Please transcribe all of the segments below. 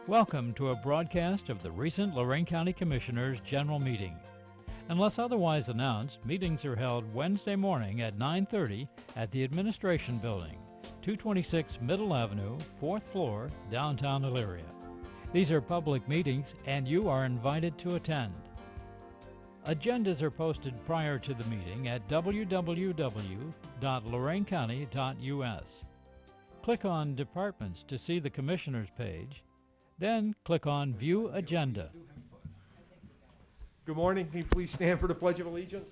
Welcome to a broadcast of the recent Lorain County Commissioners' General Meeting. Unless otherwise announced, meetings are held Wednesday morning at 9:30 at the Administration Building, 226 Middle Avenue, 4th floor, downtown Elyria. These are public meetings and you are invited to attend. Agendas are posted prior to the meeting at www.loraincounty.us. Click on Departments to see the Commissioners page, then click on View Agenda. Good morning. Can you please stand for the Pledge of Allegiance?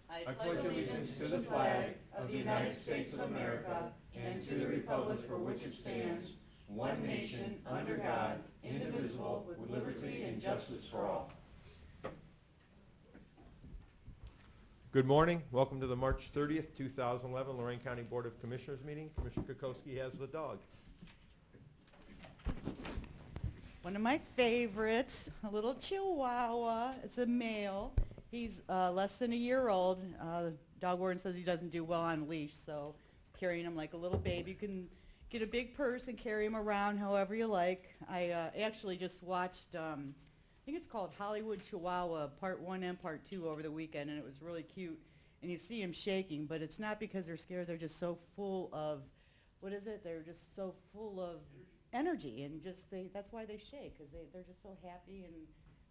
I pledge allegiance to the flag of the United States of America and to the republic for which it stands, one nation, under God, indivisible, with liberty and justice for all. Good morning. Welcome to the March 30th, 2011 Lorain County Board of Commissioners meeting. Commissioner Kokoski has the dog. One of my favorites, a little Chihuahua. It's a male. He's less than a year old. Dog warden says he doesn't do well on a leash, so carrying him like a little baby. You can get a big purse and carry him around however you like. I actually just watched, I think it's called Hollywood Chihuahua, Part 1 and Part 2 over the weekend, and it was really cute. And you see him shaking, but it's not because they're scared. They're just so full of, what is it? They're just so full of energy, and just that's why they shake, because they're just so happy, and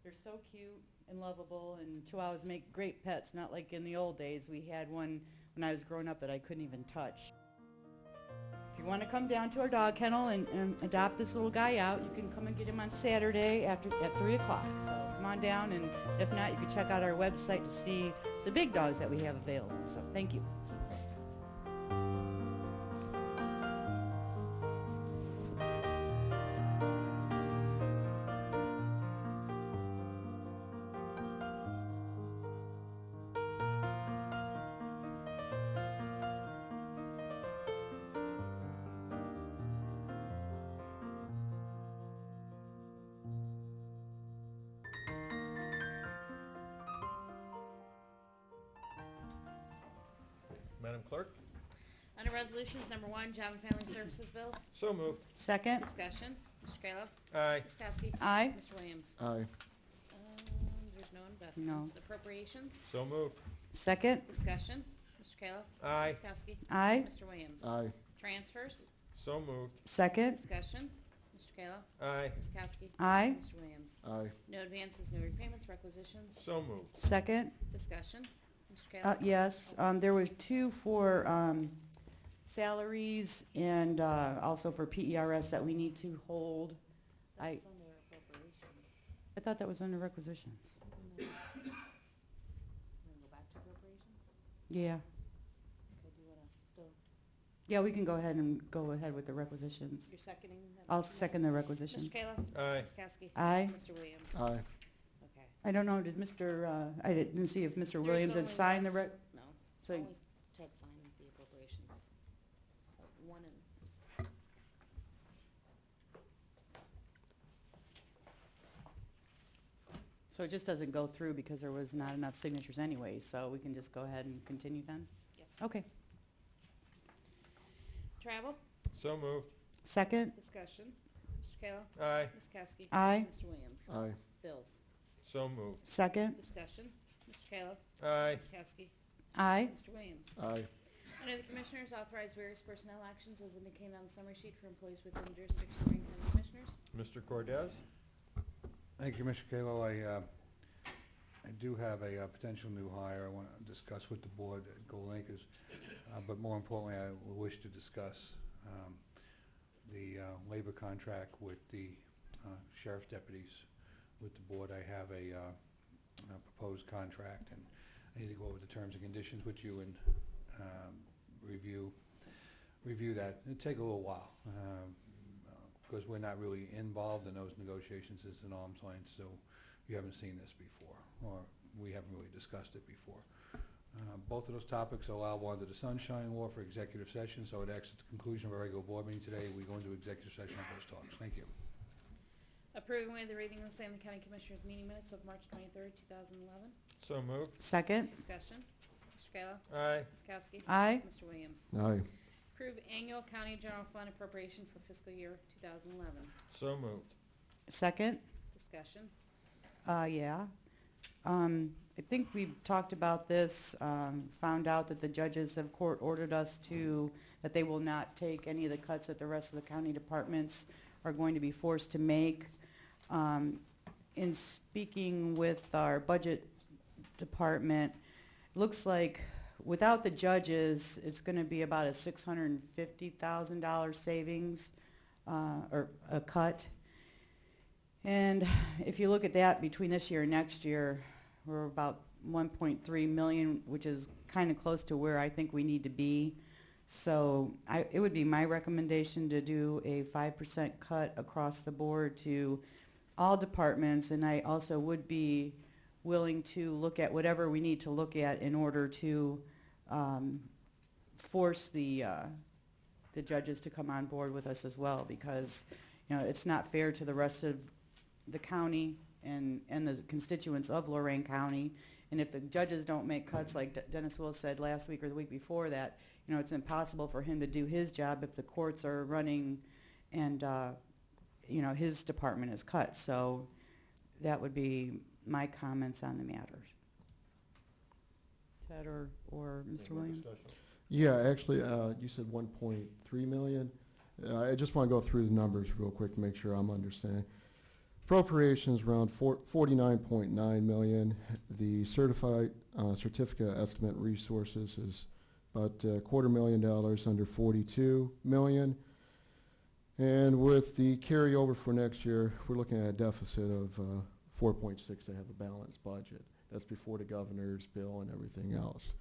they're so cute and lovable, and Chihuahuas make great pets, not like in the old days. We had one when I was growing up that I couldn't even touch. If you want to come down to our dog kennel and adopt this little guy out, you can come and get him on Saturday at 3 o'clock. So come on down, and if not, you can check out our website to see the big dogs that we have available. So thank you. Madam Clerk? Under Resolutions, number 1, Job and Family Services bills. So moved. Second. Discussion. Mr. Kalo. Aye. Ms. Koski. Aye. Mr. Williams. Aye. There's no investments. Appropriations. So moved. Second. Discussion. Mr. Kalo. Aye. Ms. Koski. Aye. Mr. Williams. Aye. Transfers. So moved. Second. Discussion. Mr. Kalo. Aye. Ms. Koski. Aye. Mr. Williams. Aye. No advances, no repayments, requisitions. So moved. Second. Discussion. Mr. Kalo. Yes, there were two for salaries and also for PERS that we need to hold. That's under appropriations. I thought that was under requisitions. No. Want to go back to appropriations? Yeah. Okay, do you want to still, Yeah, we can go ahead with the requisitions. you're seconding that? I'll motion? second the requisitions. Mr. Kalo. Aye. Ms. Koski. Aye. Mr. Williams. Aye. Okay. I don't know, did I didn't see if Mr. There's Williams had only signed the one- No, so only Ted signed the appropriations. One and, so it just doesn't go through because there was not enough signatures anyway, so we can just go ahead and continue then? yes. Okay. Travel, So moved. Second. discussion. Mr. Kayla. Aye. Ms. Kowski. Aye. Mr. Williams. Aye. Bills, So moved. Second. discussion. Mr. Kayla. Aye. Ms. Kowski. Aye. Mr. Williams. Aye. Under the Commissioners, authorize various personnel actions as indicated on the summary sheet for employees within the jurisdiction of Lorain County Commissioners. Mr. Cordez? Thank you, Mr. Kalo. I do have a potential new hire I want to discuss with the board at Gold Acres, but more importantly, I wish to discuss the labor contract with the Sheriff Deputies with the board. I have a proposed contract, and I need to go over the terms and conditions with you and review that. It'll take a little while because we're not really involved in those negotiations. It's an arm's length, so you haven't seen this before, or we haven't really discussed it before. Both of those topics are allowable under the Sunshine Law for executive session, so it acts at the conclusion of our regular board meeting today. We go into executive session on those talks. Thank you. Approving with the reading of the same in the County Commissioners meeting minutes of March 23rd, 2011. So moved. Second. Discussion. Mr. Kayla. Aye. Ms. Kowski. Aye. Mr. Williams. Aye. Approve annual county general fund appropriation for fiscal year 2011. So moved. Second? Discussion. Yeah. I think we've talked about this, found out that the judges of court ordered us that they will not take any of the cuts that the rest of the county departments are going to be forced to make. In speaking with our budget department, looks like without the judges, it's going to be about a $650,000 savings, or a cut. And if you look at that between this year and next year, we're about 1.3 million, which is kind of close to where I think we need to be. So it would be my recommendation to do a 5% cut across the board to all departments, and I also would be willing to look at whatever we need to look at in order to force the judges to come on board with us as well, because it's not fair to the rest of the county and the constituents of Lorain County. And if the judges don't make cuts, like Dennis Will said last week or the week before that, it's impossible for him to do his job if the courts are running and his department is cut. So that would be my comments on the matter. Ted or Mr. Williams? Yeah, actually, you said 1.3 million. I just want to go through the numbers real quick to make sure I'm understanding. Appropriations around 49.9 million. The certificate estimate resources is about $250,000 under 42 million. And with the carryover for next year, we're looking at a deficit of 4.6 to have a balanced budget. That's before the governor's bill and everything else,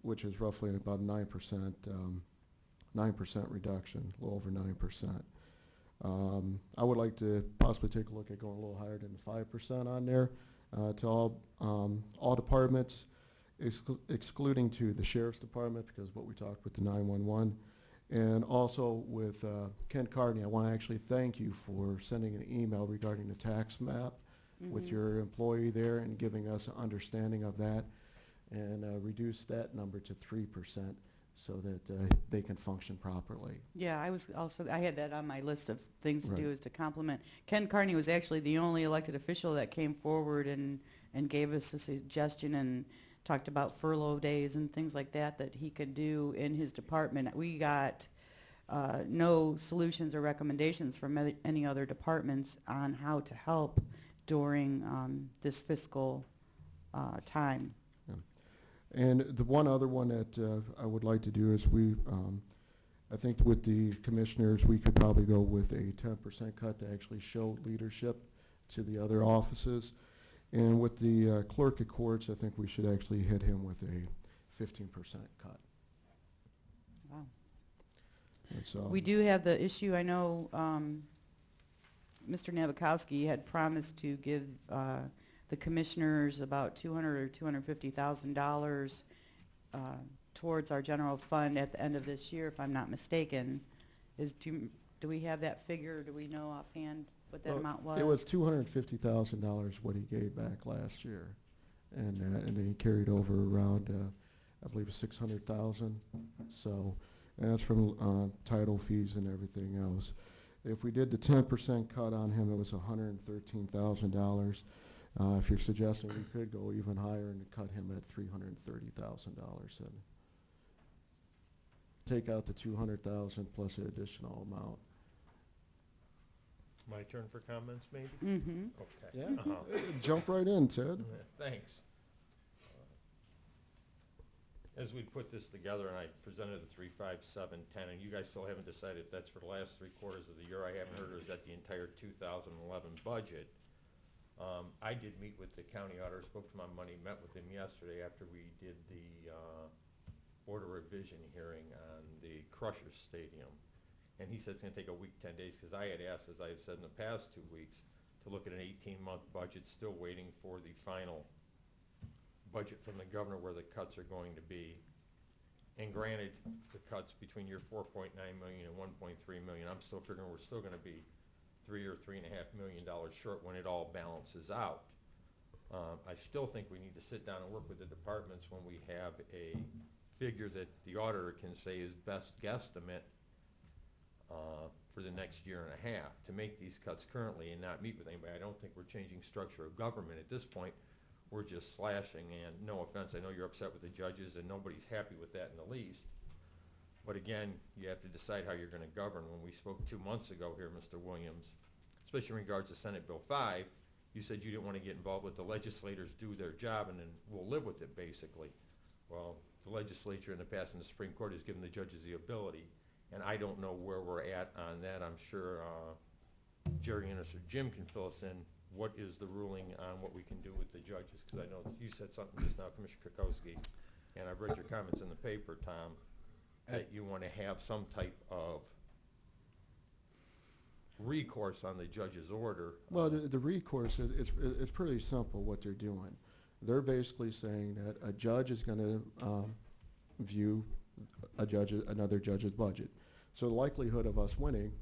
which is roughly about 9% reduction, a little over 9%. I would like to possibly take a look at going a little higher than the 5% on there to all departments, excluding to the Sheriff's Department, because what we talked with the 911. And also with Kent Cardney, I want to actually thank you for sending an email regarding the tax map with your employee there and giving us an understanding of that, and reduce that number to 3% so that they can function properly. Yeah, I had that on my list of things to do, is to compliment. Ken Carney was actually the only elected official that came forward and gave us a suggestion and talked about furlough days and things like that he could do in his department. We got no solutions or recommendations from any other departments on how to help during this fiscal time. And the one other one that I would like to do is I think with the commissioners, we could probably go with a 10% cut to actually show leadership to the other offices. And with the clerk of courts, I think we should actually hit him with a 15% cut. Wow. And so We do have the issue, I know Mr. Nabokowski had promised to give the commissioners about $200,000 or $250,000 towards our general fund at the end of this year, if I'm not mistaken. Do we have that figure? Do we know offhand what that amount was? It was $250,000 what he gave back last year, and then he carried over around I believe $600,000. So, and that's from title fees and everything else. If we did the 10% cut on him, it was $113,000. If you're suggesting we could go even higher and cut him at $330,000, and take out the $200,000 plus the additional amount. My turn for comments, maybe? Mm-hmm. Okay. Yeah. Jump right in, Ted. Thanks. As we put this together, and I presented the 3, 5, 7, 10, and you guys still haven't decided if that's for the last 3 quarters of the year. I haven't heard, or is that the entire 2011 budget? I did meet with the county auditor, spoke to my money, met with him yesterday after we did the Board of Revision hearing on the Crushers Stadium. And he said it's going to take a week, 10 days, because I had asked, as I have said in the past 2 weeks, to look at an 18-month budget, still waiting for the final budget from the governor where the cuts are going to be. And granted, the cuts between your $4.9 million and $1.3 million, I'm still figuring we're still going to be $3 or $3.5 million short when it all balances out. I still think we need to sit down and work with the departments when we have a figure that the auditor can say is best guesstimate for the next year and a half to make these cuts currently and not meet with anybody. I don't think we're changing structure of government at this point. We're just slashing, and no offense, I know you're upset with the judges and nobody's happy with that in the least. But again, you have to decide how you're going to govern. When we spoke 2 months ago here, Mr. Williams, especially in regards to Senate Bill 5, you said you didn't want to get involved with the legislators do their job and then we'll live with it, basically. Well, the legislature in the past and the Supreme Court has given the judges the ability, and I don't know where we're at on that. I'm sure Jerry Innes or Jim can fill us in. What is the ruling on what we can do with the judges? Because I know you said something just now, Commissioner Kokoski, and I've read your comments in the paper, Tom, that you want to have some type of recourse on the judge's order. Well, the recourse is pretty simple what they're doing. They're basically saying that a judge is going to view another judge's budget. So the likelihood of us winning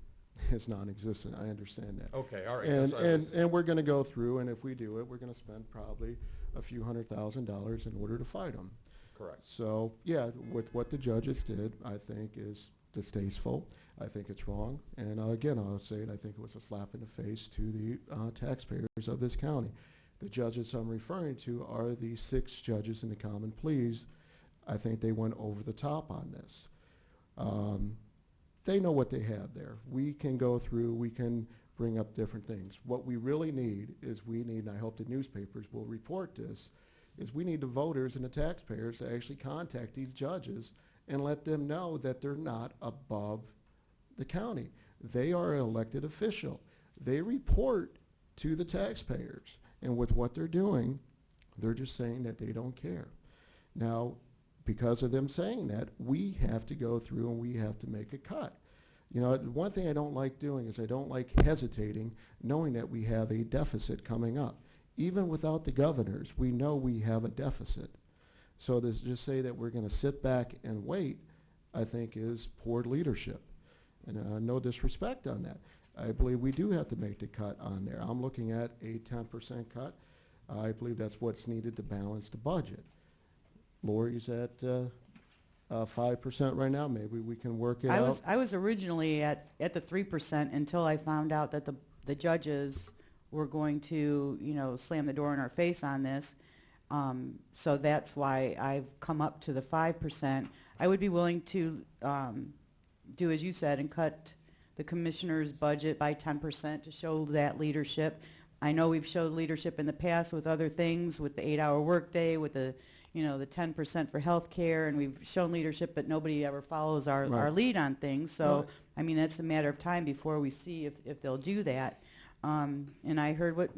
is non-existent. I understand that. Okay, all right. And we're going to go through, and if we do it, we're going to spend probably a few $100,000 in order to fight them. Correct. So, yeah, with what the judges did, I think is distasteful. I think it's wrong. And again, I'll say it, I think it was a slap in the face to the taxpayers of this county. The judges I'm referring to are the 6 judges in the Common Pleas. I think they went over the top on this. They know what they have there. We can go through, we can bring up different things. What we really need is and I hope the newspapers will report this, is we need the voters and the taxpayers to actually contact these judges and let them know that they're not above the county. They are an elected official. They report to the taxpayers. And with what they're doing, they're just saying that they don't care. Now, because of them saying that, we have to go through and we have to make a cut. You know, one thing I don't like doing is I don't like hesitating, knowing that we have a deficit coming up. Even without the governors, we know we have a deficit. So to just say that we're going to sit back and wait, I think is poor leadership. And no disrespect on that. I believe we do have to make the cut on there. I'm looking at a 10% cut. I believe that's what's needed to balance the budget. Lori's at 5% right now. Maybe we can work it out. I was originally at the 3% until I found out that the judges were going to, slam the door in our face on this. So that's why I've come up to the 5%. I would be willing to do as you said and cut the commissioner's budget by 10% to show that leadership. I know we've showed leadership in the past with other things, with the 8-hour workday, with the 10% for health care, and we've shown leadership, but nobody ever follows our lead on things. So, I mean, that's a matter of time before we see if they'll do that. And I heard what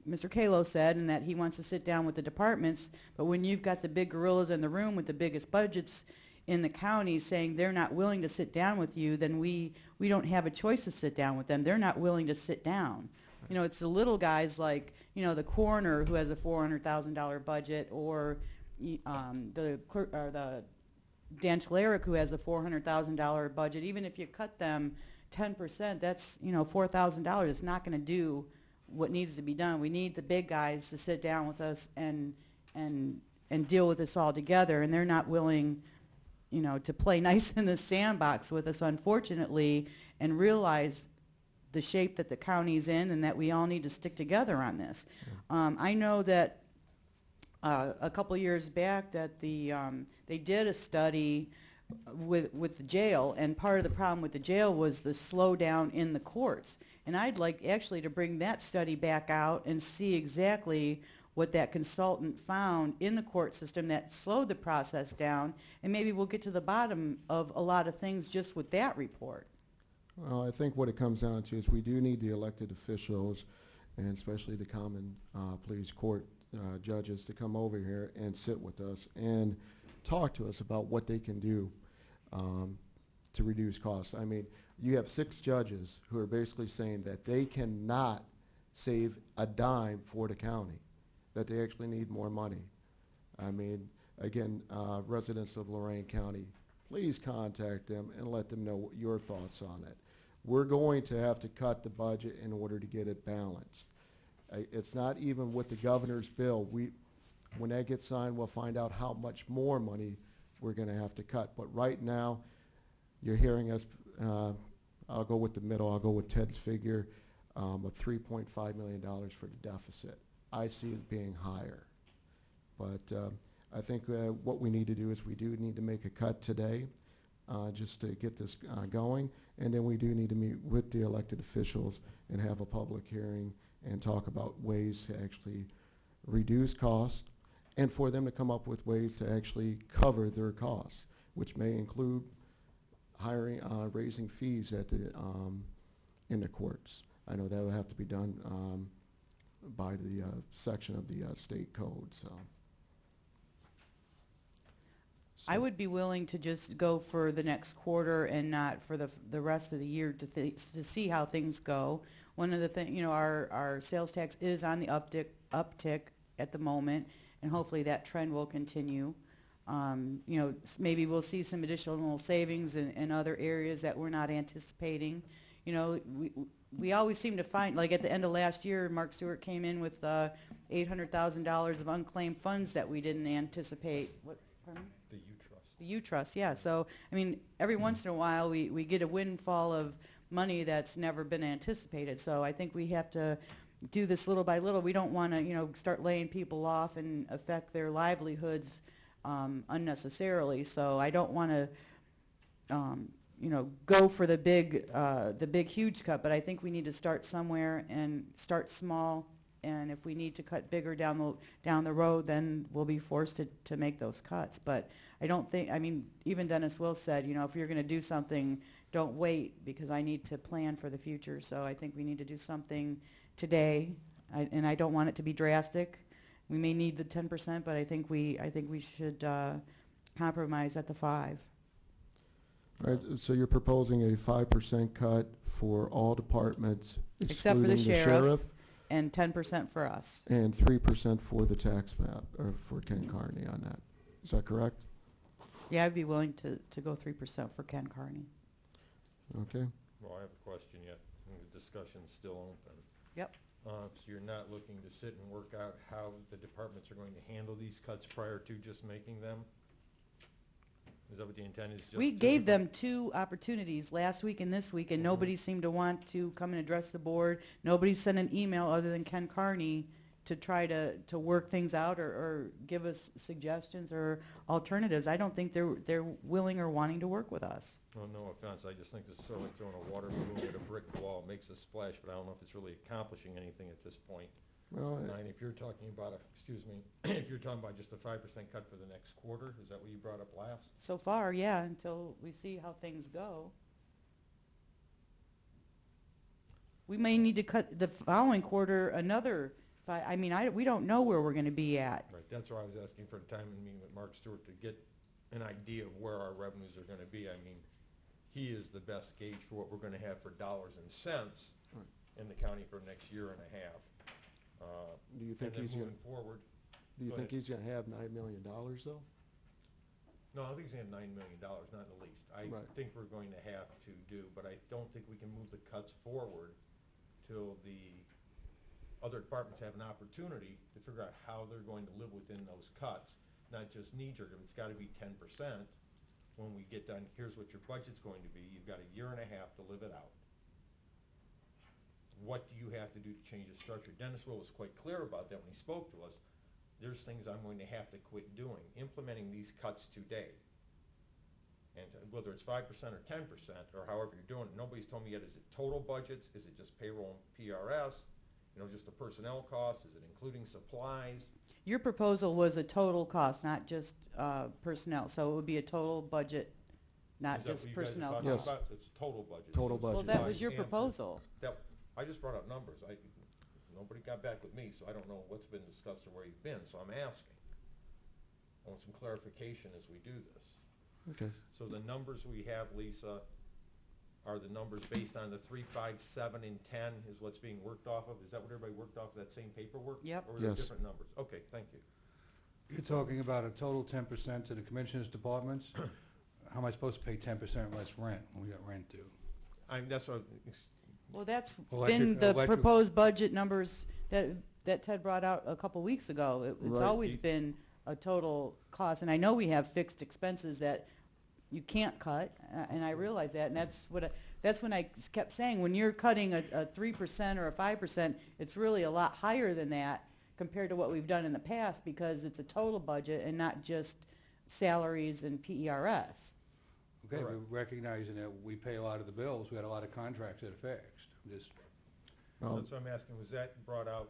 Mr. Kalo said, and that he wants to sit down with the departments, but when you've got the big gorillas in the room with the biggest budgets in the county saying they're not willing to sit down with you, then we don't have a choice to sit down with them. They're not willing to sit down. It's the little guys like, the coroner who has a $400,000 budget, or the Dan Talarek who has a $400,000 budget. Even if you cut them 10%, that's $4,000. It's not going to do what needs to be done. We need the big guys to sit down with us and deal with this all together, and they're not willing, to play nice in the sandbox with us, unfortunately, and realize the shape that the county's in and that we all need to stick together on this. I know that a couple years back that they did a study with the jail, and part of the problem with the jail was the slowdown in the courts. And I'd like actually to bring that study back out and see exactly what that consultant found in the court system that slowed the process down, and maybe we'll get to the bottom of a lot of things just with that report. Well, I think what it comes down to is we do need the elected officials, and especially the Common Pleas Court judges, to come over here and sit with us and talk to us about what they can do to reduce costs. I mean, you have 6 judges who are basically saying that they cannot save a dime for the county, that they actually need more money. I mean, again, residents of Lorain County, please contact them and let them know your thoughts on it. We're going to have to cut the budget in order to get it balanced. It's not even with the governor's bill. When that gets signed, we'll find out how much more money we're going to have to cut. But right now, you're hearing us, I'll go with the middle, I'll go with Ted's figure of $3.5 million for the deficit. I see as being higher. But I think what we need to do is we do need to make a cut today just to get this going. And then we do need to meet with the elected officials and have a public hearing and talk about ways to actually reduce costs and for them to come up with ways to actually cover their costs, which may include hiring, raising fees at the, in the courts. I know that will have to be done by the section of the state code, so. I would be willing to just go for the next quarter and not for the rest of the year to see how things go. One of the things, you know, our sales tax is on the uptick at the moment, and hopefully that trend will continue. You know, maybe we'll see some additional savings in other areas that we're not anticipating. You know, we always seem to find, like at the end of last year, Mark Stewart came in with $800,000 of unclaimed funds that we didn't anticipate. What? Pardon? The U-Trust. The U-Trust, yeah. So, I mean, every once in a while we get a windfall of money that's never been anticipated. So I think we have to do this little by little. We don't want to, you know, start laying people off and affect their livelihoods unnecessarily. So I don't want to, you know, go for the big, huge cut. But I think we need to start somewhere and start small. And if we need to cut bigger down the road, then we'll be forced to make those cuts. But I don't think, I mean, even Dennis Will said, you know, if you're going to do something, don't wait, because I need to plan for the future. So I think we need to do something today, and I don't want it to be drastic. We may need the 10%, but I think we should compromise at the 5%. All right, so you're proposing a 5% cut for all departments, Except for the excluding sheriff. And 10% for us. and 3% for the tax map, or for Ken Carney on that. Is that correct? Yeah, I'd be willing to go 3% for Ken Carney. Okay. Well, I have a question yet, and the discussion's still open. Yep. So you're not looking to sit and work out how the departments are going to handle these cuts prior to just making them? Is that what the intent is? We gave them 2 opportunities last week and this week, and nobody seemed to want to come and address the board. Nobody sent an email other than Ken Carney to try to work things out or give us suggestions or alternatives. I don't think they're willing or wanting to work with us. Well, no offense, I just think this is sort of like throwing a water balloon at a brick wall. It makes a splash, but I don't know if it's really accomplishing anything at this point. Well, And if you're talking about if you're talking about just a 5% cut for the next quarter, is that what you brought up last? So far, yeah, until we see how things go. We may need to cut the following quarter another 5. I mean, we don't know where we're going to be at. Right, that's why I was asking for the time in meeting with Mark Stewart to get an idea of where our revenues are going to be. I mean, he is the best gauge for what we're going to have for dollars and cents in the county for the next year and a half. do you think and he's then going? moving forward. Do you Go think ahead. he's going to have $9 million though? No, I think he's going to have $9 million, not in the least. I Right. think we're going to have to do, but I don't think we can move the cuts forward till the other departments have an opportunity to figure out how they're going to live within those cuts, not just knee-jerk. It's got to be 10%. When we get done, here's what your budget's going to be. You've got a year and a half to live it out. What do you have to do to change the structure? Dennis Will was quite clear about that when he spoke to us. There's things I'm going to have to quit doing, implementing these cuts today. And whether it's 5% or 10% or however you're doing it, nobody's told me yet, is it total budgets? Is it just payroll and PRS? You know, just the personnel costs? Is it including supplies? Your proposal was a total cost, not just personnel. So it would be a total budget, not Is that just what you guys are personnel talking Yes. about? It's total budget. Total So budget. Well, that was your supplies and proposal. I just brought up numbers. Nobody got back with me, so I don't know what's been discussed or where you've been, so I'm asking. I want some clarification as we do this. Okay. So the numbers we have, Lisa, are the numbers based on the 3, 5, 7, and 10 is what's being worked off of? Is that what everybody worked off of, that same paperwork? Yep. Or are there Yes. different numbers? Okay, thank you. You're talking about a total 10% to the commissioners' departments? How am I supposed to pay 10% less rent when we got rent due? That's what, Well, that's Electric- been the electric- proposed budget numbers that Ted brought out a couple weeks ago. It's Right. always been a total cost. And I know we have fixed expenses that you can't cut, and I realize that, and that's when I kept saying, when you're cutting a 3% or a 5%, it's really a lot higher than that compared to what we've done in the past, because it's a total budget and not just salaries and PERS. Okay, Correct. we're recognizing that we pay a lot of the bills, we had a lot of contracts that are fixed. Just, That's what I'm asking, was that brought out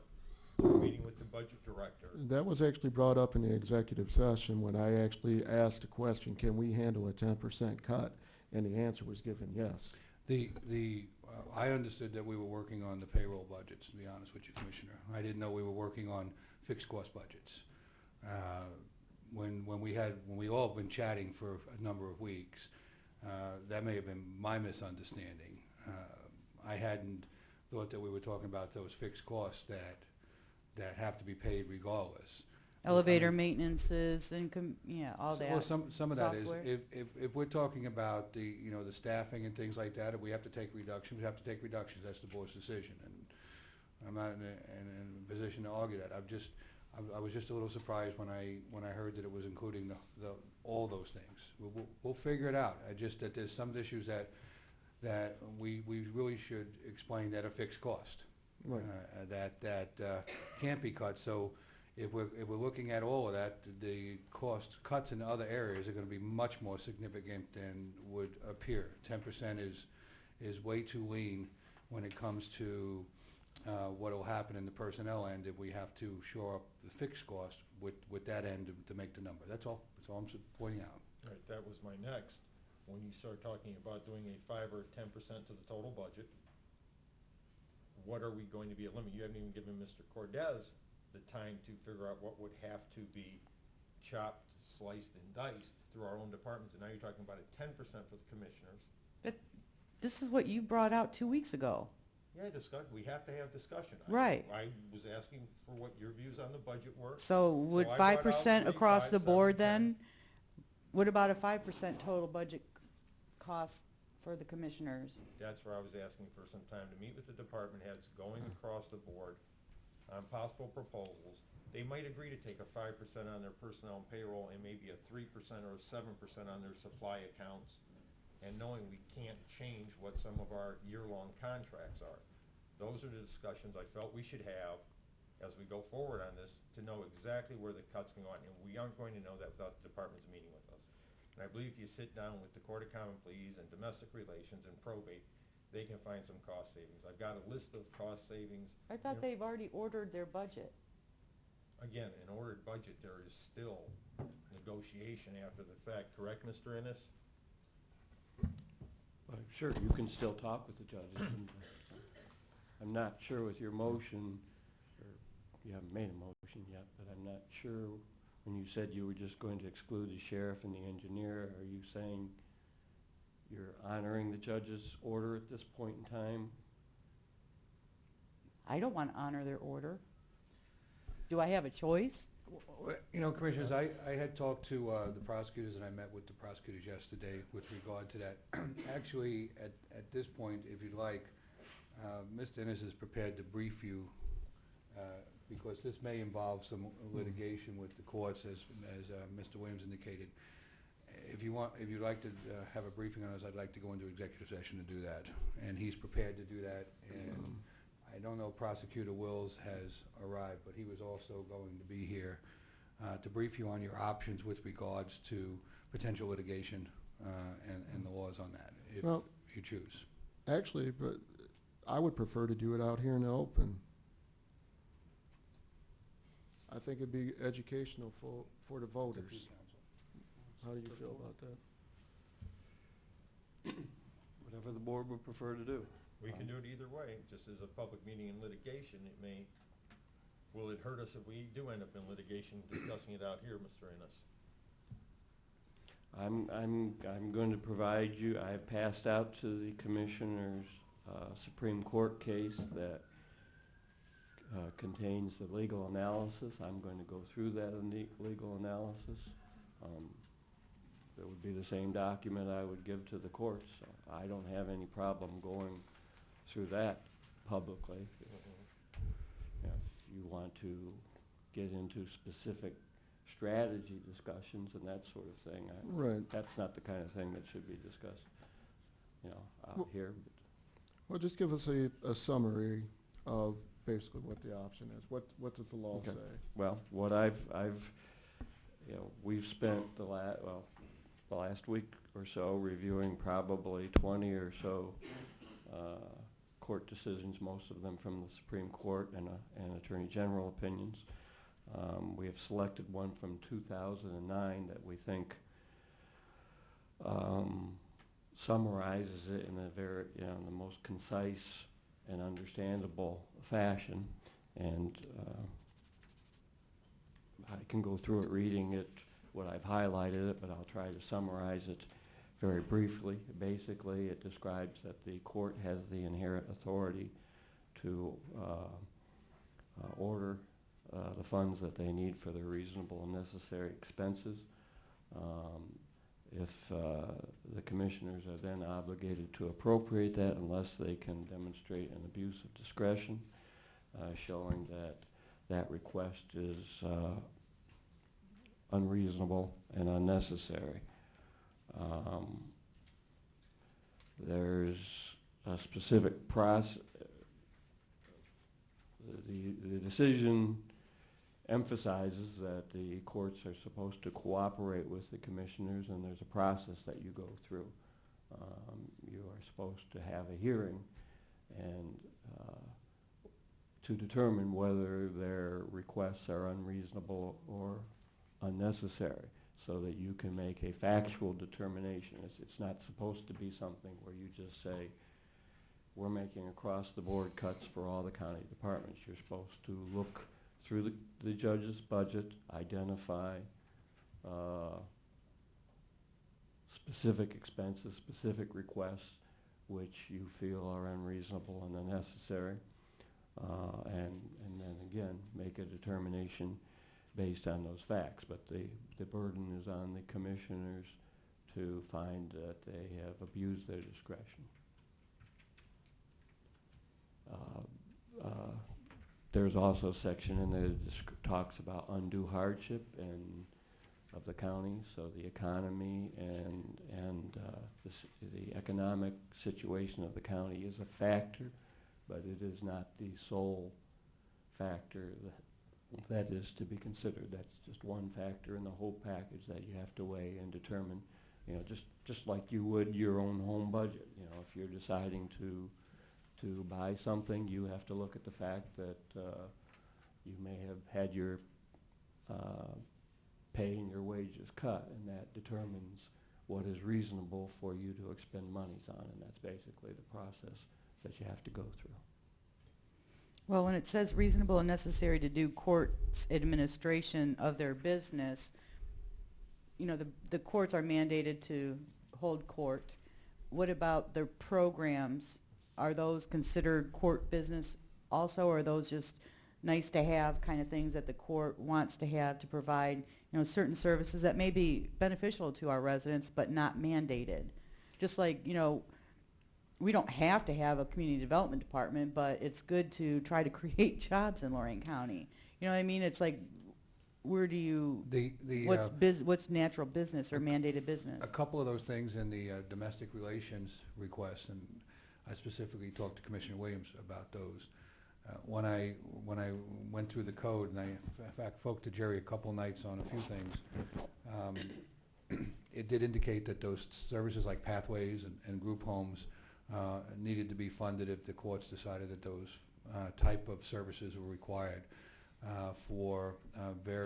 in the meeting with the budget director? That was actually brought up in the executive session when I actually asked the question, can we handle a 10% cut? And the answer was given yes. I understood that we were working on the payroll budgets, to be honest with you, Commissioner. I didn't know we were working on fixed cost budgets. When we all been chatting for a number of weeks, that may have been my misunderstanding. I hadn't thought that we were talking about those fixed costs that have to be paid regardless. Elevator maintenances and all that. Well, some of that is, software. if we're talking about the staffing and things like that, if we have to take reductions, we have to take reductions. That's the board's decision, and I'm not in a position to argue that. I was just a little surprised when I heard that it was including all those things. We'll figure it out. That there's some issues that we really should explain that are fixed cost, Right. that can't be cut. So if we're looking at all of that, the cost cuts in other areas are going to be much more significant than would appear. 10% is way too lean when it comes to what will happen in the personnel end if we have to shore up the fixed cost with that end to make the number. That's all. That's all I'm pointing out. All right, that was my next. When you start talking about doing a 5 or 10% to the total budget, what are we going to be at limit? You haven't even given Mr. Cordez the time to figure out what would have to be chopped, sliced, and diced through our own departments. And now you're talking about a 10% for the commissioners. This is what you brought out 2 weeks ago. Yeah, we have to have discussion. Right. I was asking for what your views on the budget were. So would I brought out 5% 3, across 5, the 7, board 10. then? What about a 5% total budget cost for the commissioners? That's where I was asking for some time to meet with the department heads going across the board on possible proposals. They might agree to take a 5% on their personnel and payroll and maybe a 3% or a 7% on their supply accounts, and knowing we can't change what some of our year-long contracts are. Those are the discussions I felt we should have as we go forward on this to know exactly where the cuts can go on. And we aren't going to know that without the departments meeting with us. And I believe if you sit down with the Court of Common Pleas and domestic relations and probate, they can find some cost savings. I've got a list of cost savings. I thought they've already ordered their budget. Again, an ordered budget, there is still negotiation after the fact. Correct, Mr. Innes? Sure, you can still talk with the judges. I'm not sure with your motion, or you haven't made a motion yet, but I'm not sure when you said you were just going to exclude the sheriff and the engineer, are you saying you're honoring the judge's order at this point in time? I don't want to honor their order. Do I have a choice? Commissioners, I had talked to the prosecutors, and I met with the prosecutors yesterday with regard to that. Actually, at this point, if you'd like, Mr. Innes is prepared to brief you because this may involve some litigation with the courts, as Mr. Williams indicated. If you'd like to have a briefing on this, I'd like to go into executive session to do that, and he's prepared to do that. And I don't know Prosecutor Wills has arrived, but he was also going to be here to brief you on your options with regards to potential litigation and the laws on that, if you choose. Actually, but I would prefer to do it out here in the open. I think it'd be educational for the voters. How do you feel about that? Whatever the board would prefer to do. We can do it either way, just as a public meeting in litigation. Will it hurt us if we do end up in litigation discussing it out here, Mr. Innes? I'm going to provide you, I have passed out to the commissioners Supreme Court case that contains the legal analysis. I'm going to go through that legal analysis. It would be the same document I would give to the courts. So I don't have any problem going through that publicly. If you want to get into specific strategy discussions and that sort of thing. Right. That's not the kind of thing that should be discussed, out here. Well, just give us a summary of basically what the option is. What does the law Okay. say? Well, what we've spent the last week or so reviewing probably 20 or so court decisions, most of them from the Supreme Court and Attorney General opinions. We have selected one from 2009 that we think summarizes it in a very, in the most concise and understandable fashion. And I can go through it reading it, what I've highlighted it, but I'll try to summarize it very briefly. Basically, it describes that the court has the inherent authority to order the funds that they need for their reasonable and necessary expenses. If the commissioners are then obligated to appropriate that unless they can demonstrate an abuse of discretion, showing that that request is unreasonable and unnecessary. There's a specific process. The decision emphasizes that the courts are supposed to cooperate with the commissioners, and there's a process that you go through. You are supposed to have a hearing and to determine whether their requests are unreasonable or unnecessary, so that you can make a factual determination. It's not supposed to be something where you just say, we're making across-the-board cuts for all the county departments. You're supposed to look through the judge's budget, identify specific expenses, specific requests, which you feel are unreasonable and unnecessary, and then again, make a determination based on those facts. But the burden is on the commissioners to find that they have abused their discretion. There's also a section in there that talks about undue hardship of the county, so the economy and the economic situation of the county is a factor, but it is not the sole factor that is to be considered. That's just one factor in the whole package that you have to weigh and determine, just like you would your own home budget. If you're deciding to buy something, you have to look at the fact that you may have had your pay and your wages cut, and that determines what is reasonable for you to expend monies on, and that's basically the process that you have to go through. Well, when it says reasonable and necessary to do court's administration of their business, the courts are mandated to hold court. What about their programs? Are those considered court business also, or are those just nice to have kind of things that the court wants to have to provide, certain services that may be beneficial to our residents but not mandated? Just like, we don't have to have a community development department, but it's good to try to create jobs in Lorain County. You know what I mean? It's like, where do you, what's natural business or mandated business? A couple of those things in the domestic relations requests, and I specifically talked to Commissioner Wiliams about those. When I went through the code, and I in fact spoke to Jerry a couple nights on a few things, it did indicate that those services like pathways and group homes needed to be funded if the courts decided that those type of services were required for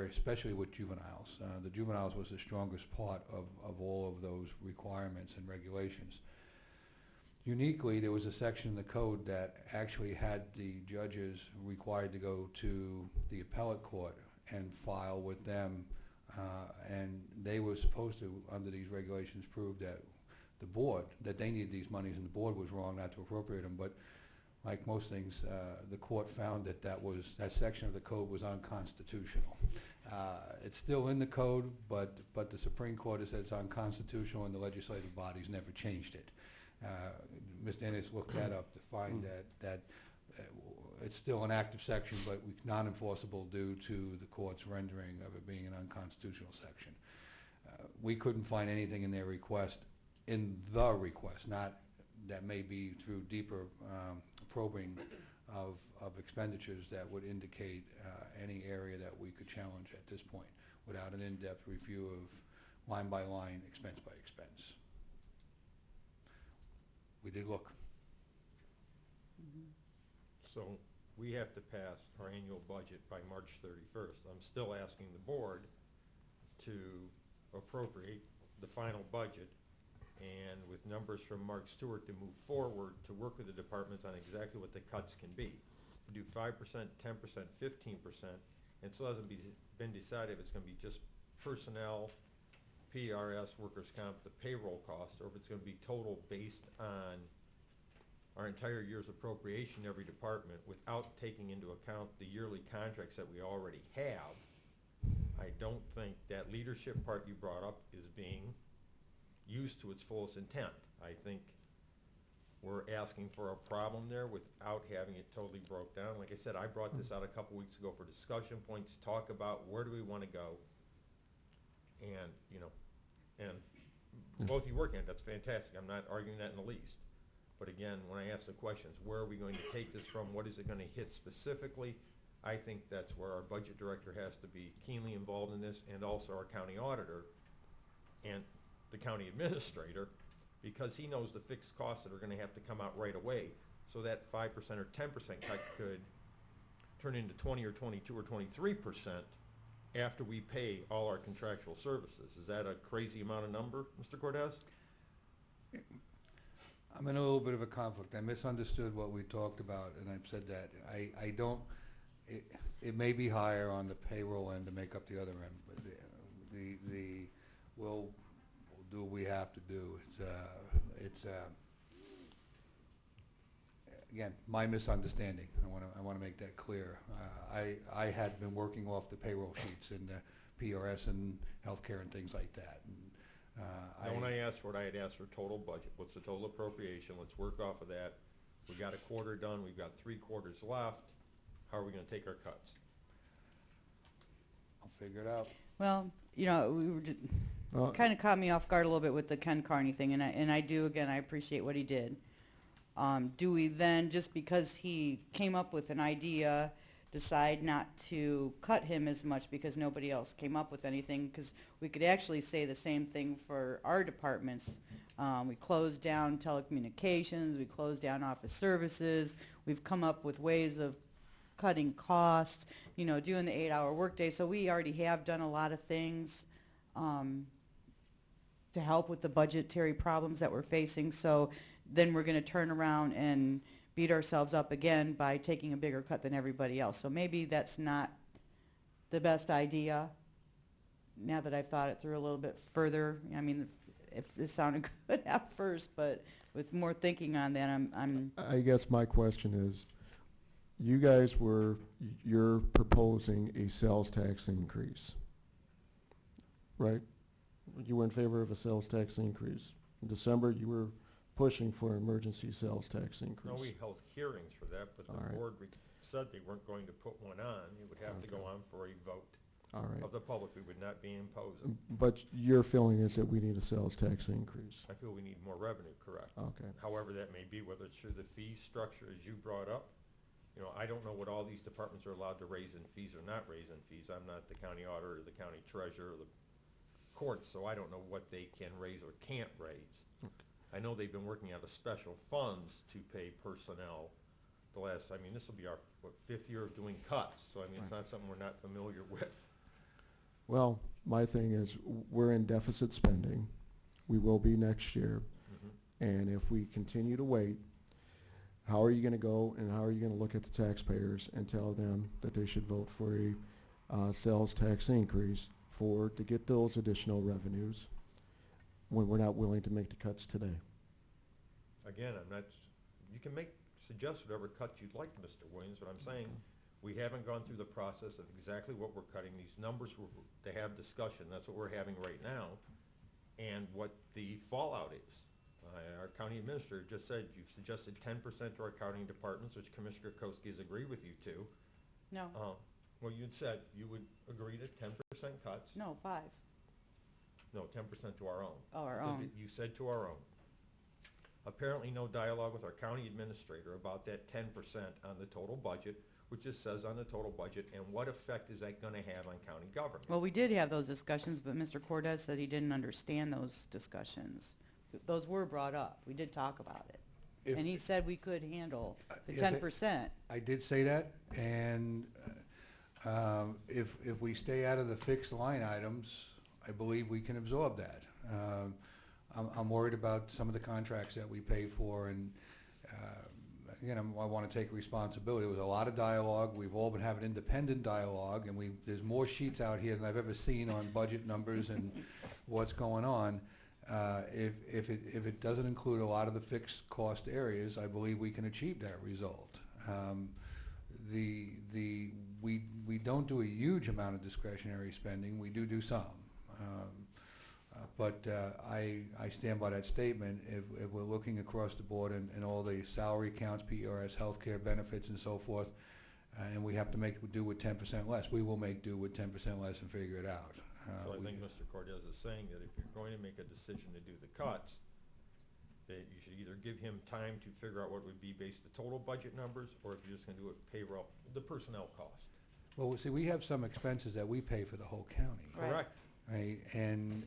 especially with juveniles. The juveniles was the strongest part of all of those requirements and regulations. Uniquely, there was a section in the code that actually had the judges required to go to the appellate court and file with them, and they were supposed to, under these regulations, prove that the board, that they needed these monies, and the board was wrong not to appropriate them. But like most things, the court found that section of the code was unconstitutional. It's still in the code, but the Supreme Court has said it's unconstitutional, and the legislative bodies never changed it. Mr. Innes looked that up to find that it's still an active section, but non-enforceable due to the court's rendering of it being an unconstitutional section. We couldn't find anything in their request, not that may be through deeper probing of expenditures that would indicate any area that we could challenge at this point without an in-depth review of line by line, expense by expense. We did look. So we have to pass our annual budget by March 31st. I'm still asking the board to appropriate the final budget and with numbers from Mark Stewart to move forward to work with the departments on exactly what the cuts can be. To do 5%, 10%, 15%, and still hasn't been decided if it's going to be just personnel, PRS, workers' comp, the payroll cost, or if it's going to be total based on our entire year's appropriation, every department, without taking into account the yearly contracts that we already have. I don't think that leadership part you brought up is being used to its fullest intent. I think we're asking for a problem there without having it totally broke down. Like I said, I brought this out a couple weeks ago for discussion points, talk about where do we want to go. And, you know, and both of you working on it, that's fantastic. I'm not arguing that in the least. But again, when I ask the questions, where are we going to take this from? What is it going to hit specifically? I think that's where our budget director has to be keenly involved in this, and also our county auditor and the county administrator, because he knows the fixed costs that are going to have to come out right away. So that 5% or 10% cut could turn into 20 or 22 or 23% after we pay all our contractual services. Is that a crazy amount of number, Mr. Cortez? I'm in a little bit of a conflict. I misunderstood what we talked about, and I've said that. I don't, it may be higher on the payroll end to make up the other end, but we'll do what we have to do. It's again, my misunderstanding. I want to make that clear. I had been working off the payroll sheets and PRS and healthcare and things like that. And, when I asked for it, I had asked for total budget. What's the total appropriation? Let's work off of that. We got a quarter done. We've got 3 quarters left. How are we going to take our cuts? I'll figure it out. Well, you know, we were just kind of caught me off guard a little bit with the Ken Carney thing, and I do, again, I appreciate what he did. Do we then, just because he came up with an idea, decide not to cut him as much because nobody else came up with anything? Because we could actually say the same thing for our departments. We closed down telecommunications, we closed down office services, we've come up with ways of cutting costs, you know, doing the 8-hour workday. So we already have done a lot of things to help with the budgetary problems that we're facing. So then we're going to turn around and beat ourselves up again by taking a bigger cut than everybody else. So maybe that's not the best idea, now that I've thought it through a little bit further. I mean, if this sounded good at first, but with more thinking on that, I guess my question is, you guys you're proposing a sales tax increase, right? You were in favor of a sales tax increase. In December, you were pushing for emergency sales tax increase. No, we held hearings for that, but the board said they weren't going to put one on. It would have to go on for a vote of the public. We would not be imposing. But your feeling is that we need a sales tax increase. I feel we need more revenue, correct. Okay. However that may be, whether it's through the fee structure as you brought up. You know, I don't know what all these departments are allowed to raise in fees or not raise in fees. I'm not the county auditor or the county treasurer or the courts, so I don't know what they can raise or can't raise. I know they've been working out of special funds to pay personnel the last, I mean, this will be our, 5th year of doing cuts, so I mean, it's not something we're not familiar with. Well, my thing is, we're in deficit spending. We will be next year. And if we continue to wait, how are you going to go and how are you going to look at the taxpayers and tell them that they should vote for a sales tax increase to get those additional revenues when we're not willing to make the cuts today? Again, you can suggest whatever cuts you'd like, Mr. Williams, but I'm saying we haven't gone through the process of exactly what we're cutting. These numbers to have discussion. That's what we're having right now, and what the fallout is. Our county administrator just said you've suggested 10% to our county departments, which Commissioner Kokoski has agreed with you to. No, Well, you'd said you would agree to 10% cuts. no, 5. No, 10% to our own. Oh, our So own. You said to our own. Apparently no dialogue with our county administrator about that 10% on the total budget, which it says on the total budget, and what effect is that gonna have on county government? Well, we did have those discussions, but Mr. Cortez said he didn't understand those discussions. Those were brought up. We did talk about it. If- And he said we could handle the Yes, 10%. I did say that, and if we stay out of the fixed line items, I believe we can absorb that. I'm worried about some of the contracts that we pay for, and again, I want to take responsibility. There was a lot of dialogue. We've all been having independent dialogue, and there's more sheets out here than I've ever seen on budget numbers and what's going on. If it doesn't include a lot of the fixed cost areas, I believe we can achieve that result. We don't do a huge amount of discretionary spending. We do some. But I stand by that statement. If we're looking across the board and all the salary counts, PRS, healthcare benefits, and so forth, and we have to make do with 10% less, we will make do with 10% less and figure it out. So I think Mr. Cortez is saying that if you're going to make a decision to do the cuts, that you should either give him time to figure out what would be based the total budget numbers, or if you're just gonna do it payroll, the personnel cost. Well, see, we have some expenses that we pay for the whole county. Right. Correct. Right, and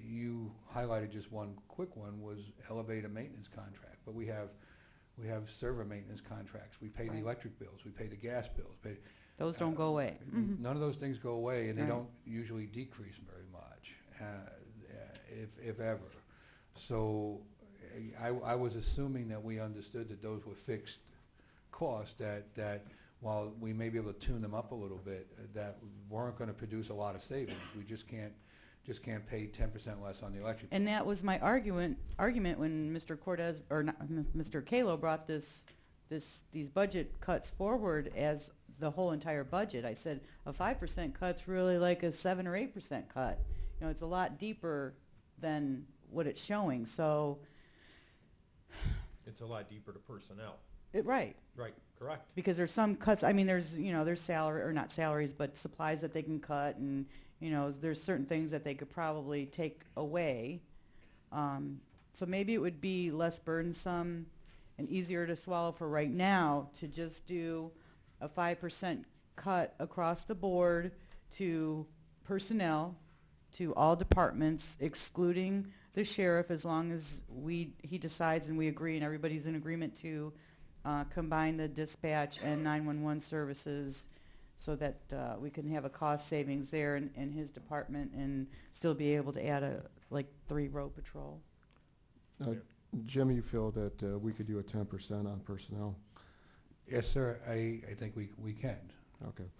you highlighted just one quick one was elevator maintenance contract, but we have server maintenance contracts. We pay the Right. electric bills, we pay the gas bills. Those don't go away. Mhm. None of those things go away, and they Right. don't usually decrease very much, if ever. So I was assuming that we understood that those were fixed costs, that while we may be able to tune them up a little bit, that weren't going to produce a lot of savings. We just can't pay 10% less on the electric. And that was my argument when Mr. Cortez, or not, Mr. Kalo brought these budget cuts forward as the whole entire budget. I said a 5% cut's really like a 7 or 8% cut. You know, it's a lot deeper than what it's showing. So, It's a lot deeper to personnel. right. Right, correct. Because there's some cuts, I mean, there's salary, or not salaries, but supplies that they can cut, and, there's certain things that they could probably take away. So maybe it would be less burdensome and easier to swallow for right now to just do a 5% cut across the board to personnel, to all departments, excluding the sheriff, as long as he decides and we agree and everybody's in agreement to combine the dispatch and 911 services, so that we can have a cost savings there in his department and still be able to add 3 road patrol. Jim, you feel that we could do a 10% on personnel? Yes, sir, I think we can. Okay.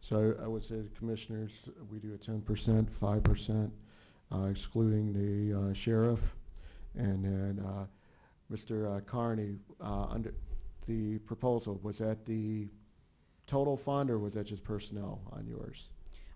So I would say to commissioners, we do a 10%, 5%, excluding the sheriff. And then Mr. Carney, under the proposal, was that the total fund, or was that just personnel on yours?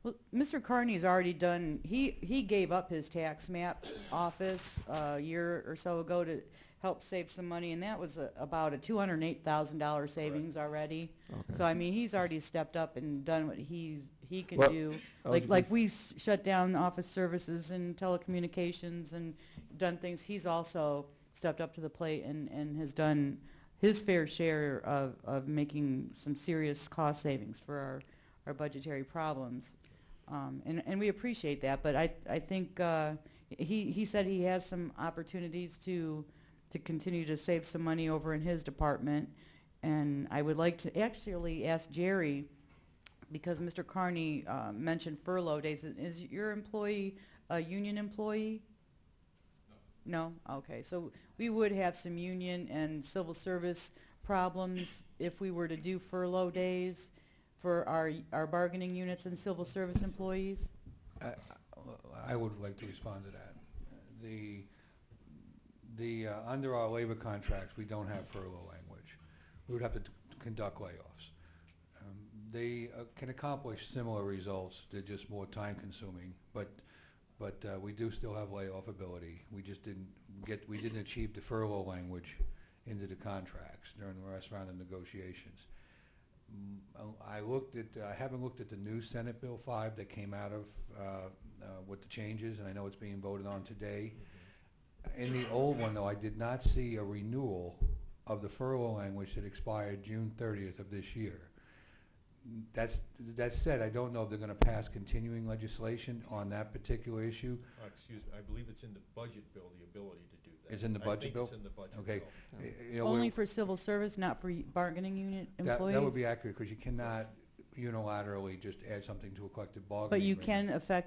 Well, Mr. Carney's already done, he gave up his tax map office a year or so ago to help save some money, and that was about a $208,000 savings already. Okay. So, I mean, he's already stepped up and done what he can Well, do. I was Like we shut down office services and telecommunications and done things. He's also stepped up to the plate and has done his fair share of making some serious cost savings for our budgetary problems. And we appreciate that, but I think he said he has some opportunities to continue to save some money over in his department. And I would like to actually ask Jerry, because Mr. Carney mentioned furlough days. Is your employee a union employee? No? Okay. So we would have some union and civil service problems if we were to do furlough days for our bargaining units and civil service employees? I would like to respond to that. Under our labor contracts, we don't have furlough language. We would have to conduct layoffs. They can accomplish similar results. They're just more time consuming, but but we do still have layoff ability. We just we didn't achieve the furlough language into the contracts during the last round of negotiations. I haven't looked at the new Senate Bill 5 that came out of with the changes, and I know it's being voted on today. In the old one, though, I did not see a renewal of the furlough language that expired June 30th of this year. That said, I don't know if they're going to pass continuing legislation on that particular issue. Excuse me, I believe it's in the budget bill, the ability to do that. It's in the budget bill? I think it's in the budget Okay. bill. You know, Only for civil service, not for bargaining unit employees? that would be accurate, because you cannot unilaterally just add something to a collective bargaining But you agreement. can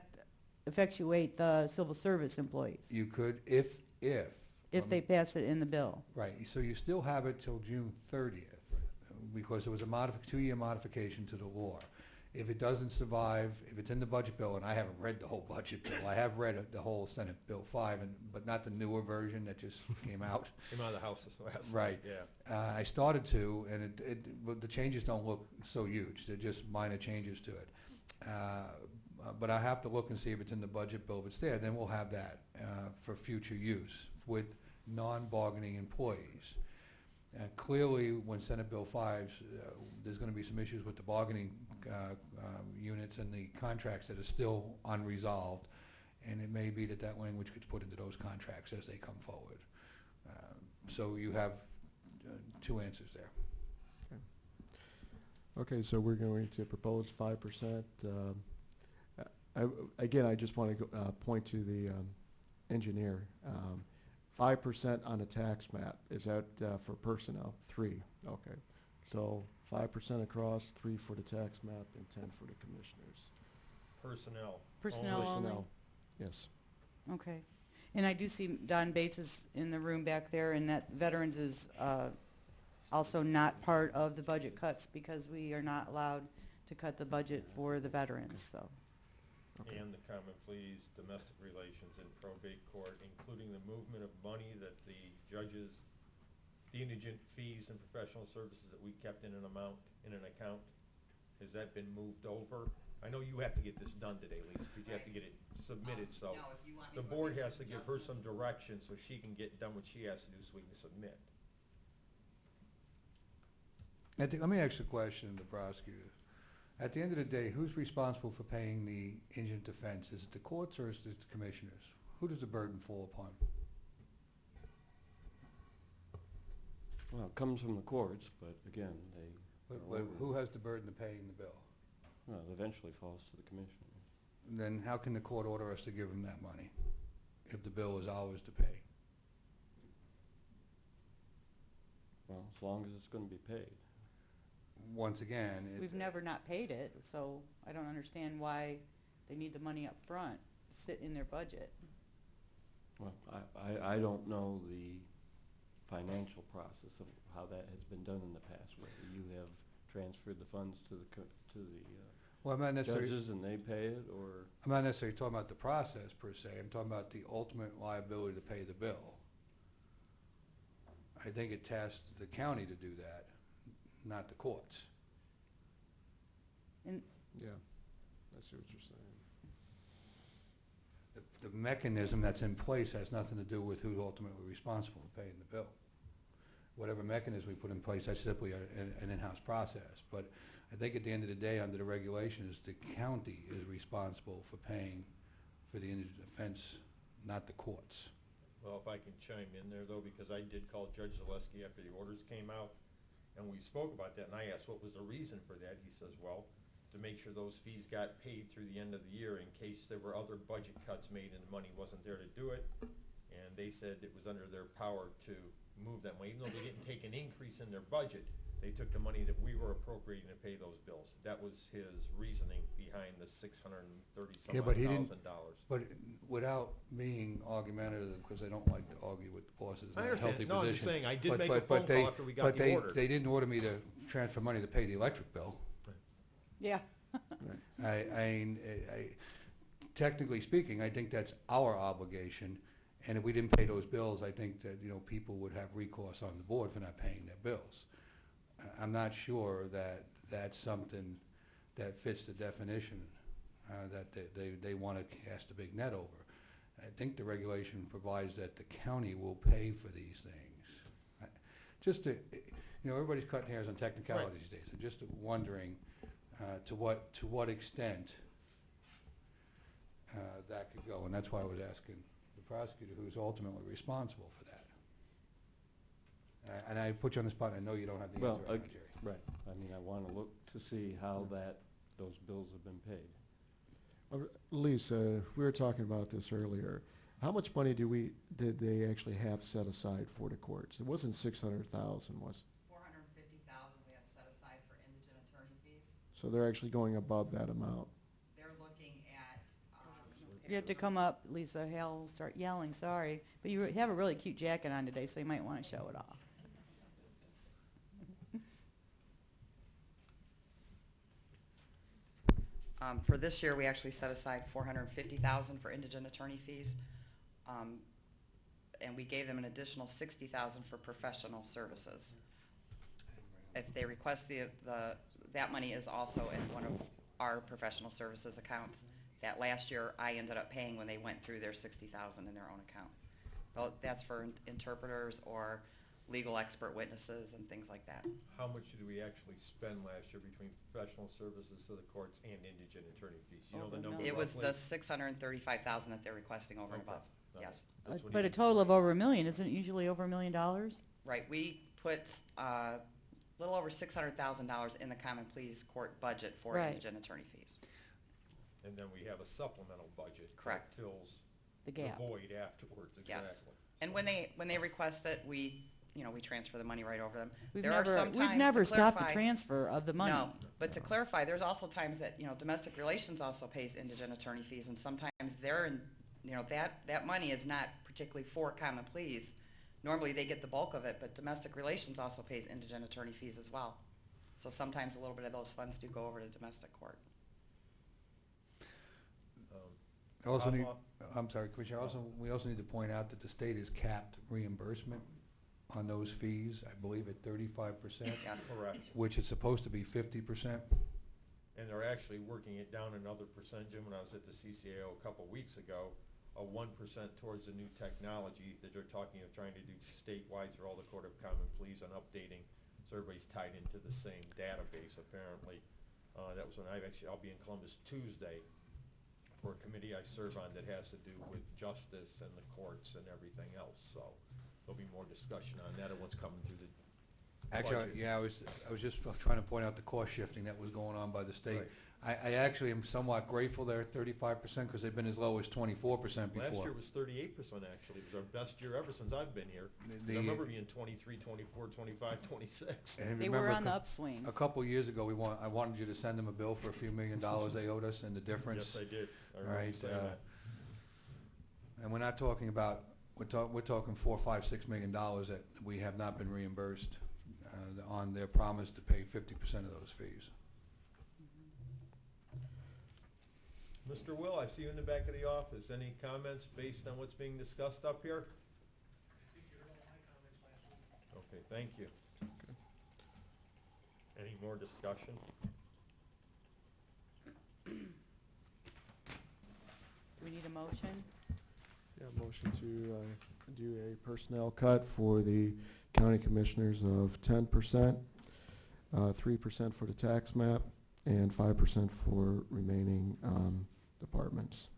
effectuate the civil service employees You could, if they pass it in the bill. right, so you still have it till June 30th, because it was a 2-year modification to the law. If it doesn't survive, if it's in the budget bill, and I haven't read the whole budget bill, I have read the whole Senate Bill 5, but not the newer version that just came out. Came out of the House last night. Right. Yeah. I started to, and but the changes don't look so huge. They're just minor changes to it. But I have to look and see if it's in the budget bill. If it's there, then we'll have that for future use with non-bargaining employees. Clearly, when Senate Bill 5's, there's going to be some issues with the bargaining units and the contracts that are still unresolved, and it may be that language gets put into those contracts as they come forward. So you have two answers there. Okay, so we're going to propose 5%. Again, I just want to point to the engineer. 5% on a tax map, is that for personnel? 3, okay. So 5% across, 3 for the tax map, and 10 for the commissioners. Personnel. Personnel only? Personnel, yes. Okay. And I do see Don Bates is in the room back there, and that veterans is also not part of the budget cuts because we are not allowed to cut the budget for the veterans, so. Okay. And the common pleas, domestic relations, and probate court, including the movement of money that the judges, the indigent fees and professional services that we kept in an account, has that been moved over? I know you have to get this done today, Lisa, because you have to get it submitted, so No, if you want me the to board look has at to give her some direction so she can get done what she has to do so we can submit. Let me ask you a question to the prosecutor. At the end of the day, who's responsible for paying the indigent defense? Is it the courts or is it the commissioners? Who does the burden fall upon? Well, it comes from the courts, but again, But who has the burden of paying the bill? well, it eventually falls to the commissioner. Then how can the court order us to give them that money if the bill is ours to pay? Well, as long as it's going to be paid. Once again, We've never not paid it, so I don't understand why they need the money up front, sit in their budget. Well, I don't know the financial process of how that has been done in the past, whether you have transferred the funds to the well, I'm not necessarily judges and they pay it, or I'm not necessarily talking about the process per se. I'm talking about the ultimate liability to pay the bill. I think it tasks the county to do that, not the courts. And Yeah, I see what you're saying. The mechanism that's in place has nothing to do with who's ultimately responsible for paying the bill. Whatever mechanism we put in place, that's simply an in-house process. But I think at the end of the day, under the regulations, the county is responsible for paying for the indigent defense, not the courts. Well, if I can chime in there, though, because I did call Judge Zaleski after the orders came out, and we spoke about that, and I asked what was the reason for that. He says, well, to make sure those fees got paid through the end of the year in case there were other budget cuts made and the money wasn't there to do it. And they said it was under their power to move that money. Even though they didn't take an increase in their budget, they took the money that we were appropriating to pay those bills. That was his reasoning behind the $630-some-odd thousand. But without being argumentative, because I don't like to argue with the bosses in I a healthy understand. No, I'm just position. saying, I did But- make a but- phone but they- call after we got but the order. they didn't order me to transfer money to pay the electric bill. yeah. Technically speaking, I think that's our obligation, and if we didn't pay those bills, I think that, people would have recourse on the board for not paying their bills. I'm not sure that that's something that fits the definition. that they want to cast a big net over. I think the regulation provides that the county will pay for these things. Just to, everybody's cutting hairs on technicalities these days. I'm just wondering to what extent that could go, and that's why I was asking the prosecutor, who's ultimately responsible for that. And I put you on the spot. I know you don't have the answer right now, Jerry. Right. I mean, I want to look to see how those bills have been paid. Lisa, we were talking about this earlier. How much money did they actually have set aside for the courts? It wasn't 600,000, was it? 450,000 we have set aside for indigent attorney fees. So they're actually going above that amount. They're looking at. You have to come up, Lisa. Hal will start yelling. Sorry, but you have a really cute jacket on today, so you might want to show it off. For this year, we actually set aside 450,000 for indigent attorney fees, and we gave them an additional 60,000 for professional services. If they request that money is also in one of our professional services accounts that last year I ended up paying when they went through their 60,000 in their own account. Well, that's for interpreters or legal expert witnesses and things like that. How much did we actually spend last year between professional services to the courts and indigent attorney fees? You know the number It was roughly? the 635,000 that they're requesting over and above. Okay. Yes. That's what But he a total of explained. over $1 million. Isn't it usually over $1 million? Right. We put a little over $600,000 in the Common Pleas Court budget for Right. indigent attorney fees. And then we have a supplemental budget. Correct. That fills The the gap. void afterwards, Yes. exactly. And when they request it, we transfer the money right over them. We've There are some we've times never to stopped the clarify- transfer of the money. No, but to clarify, there's also times that, domestic relations also pays indigent attorney fees, and sometimes that money is not particularly for common pleas. Normally, they get the bulk of it, but domestic relations also pays indigent attorney fees as well. So sometimes a little bit of those funds do go over to domestic court. I'm sorry, Commissioner, we also need to point out that the state has capped reimbursement on those fees, I believe at 35%. Yes. Correct. Which is supposed to be 50%. And they're actually working it down another percent, Jim, when I was at the CCAO a couple weeks ago, a 1% towards the new technology that they're talking of trying to do statewide through all the Court of Common Pleas and updating, so everybody's tied into the same database apparently. That was when I'll be in Columbus Tuesday for a committee I serve on that has to do with justice and the courts and everything else, so there'll be more discussion on that and what's coming through the Actually, budget. yeah, I was just trying to point out the cost shifting that was going on by the state. Right. I actually am somewhat grateful they're at 35% because they've been as low as 24% before. Last year was 38% actually. It was our best year ever since I've been here. I remember being 23, 24, 25, 26. And They remember were on the upswing. a couple of years ago, I wanted you to send them a bill for a few $1 million they owed us and the difference. Yes, I did. I remember Right, saying that. and we're not talking about, we're talking $4, $5, $6 million that we have not been reimbursed on their promise to pay 50% of those fees. Mr. Will, I see you in the back of the office. Any comments based on what's being discussed up here? Okay, thank you. Any more discussion? Do we need a motion? Yeah, motion to do a personnel cut for the county commissioners of 10%, 3% for the tax map, and 5% for remaining departments.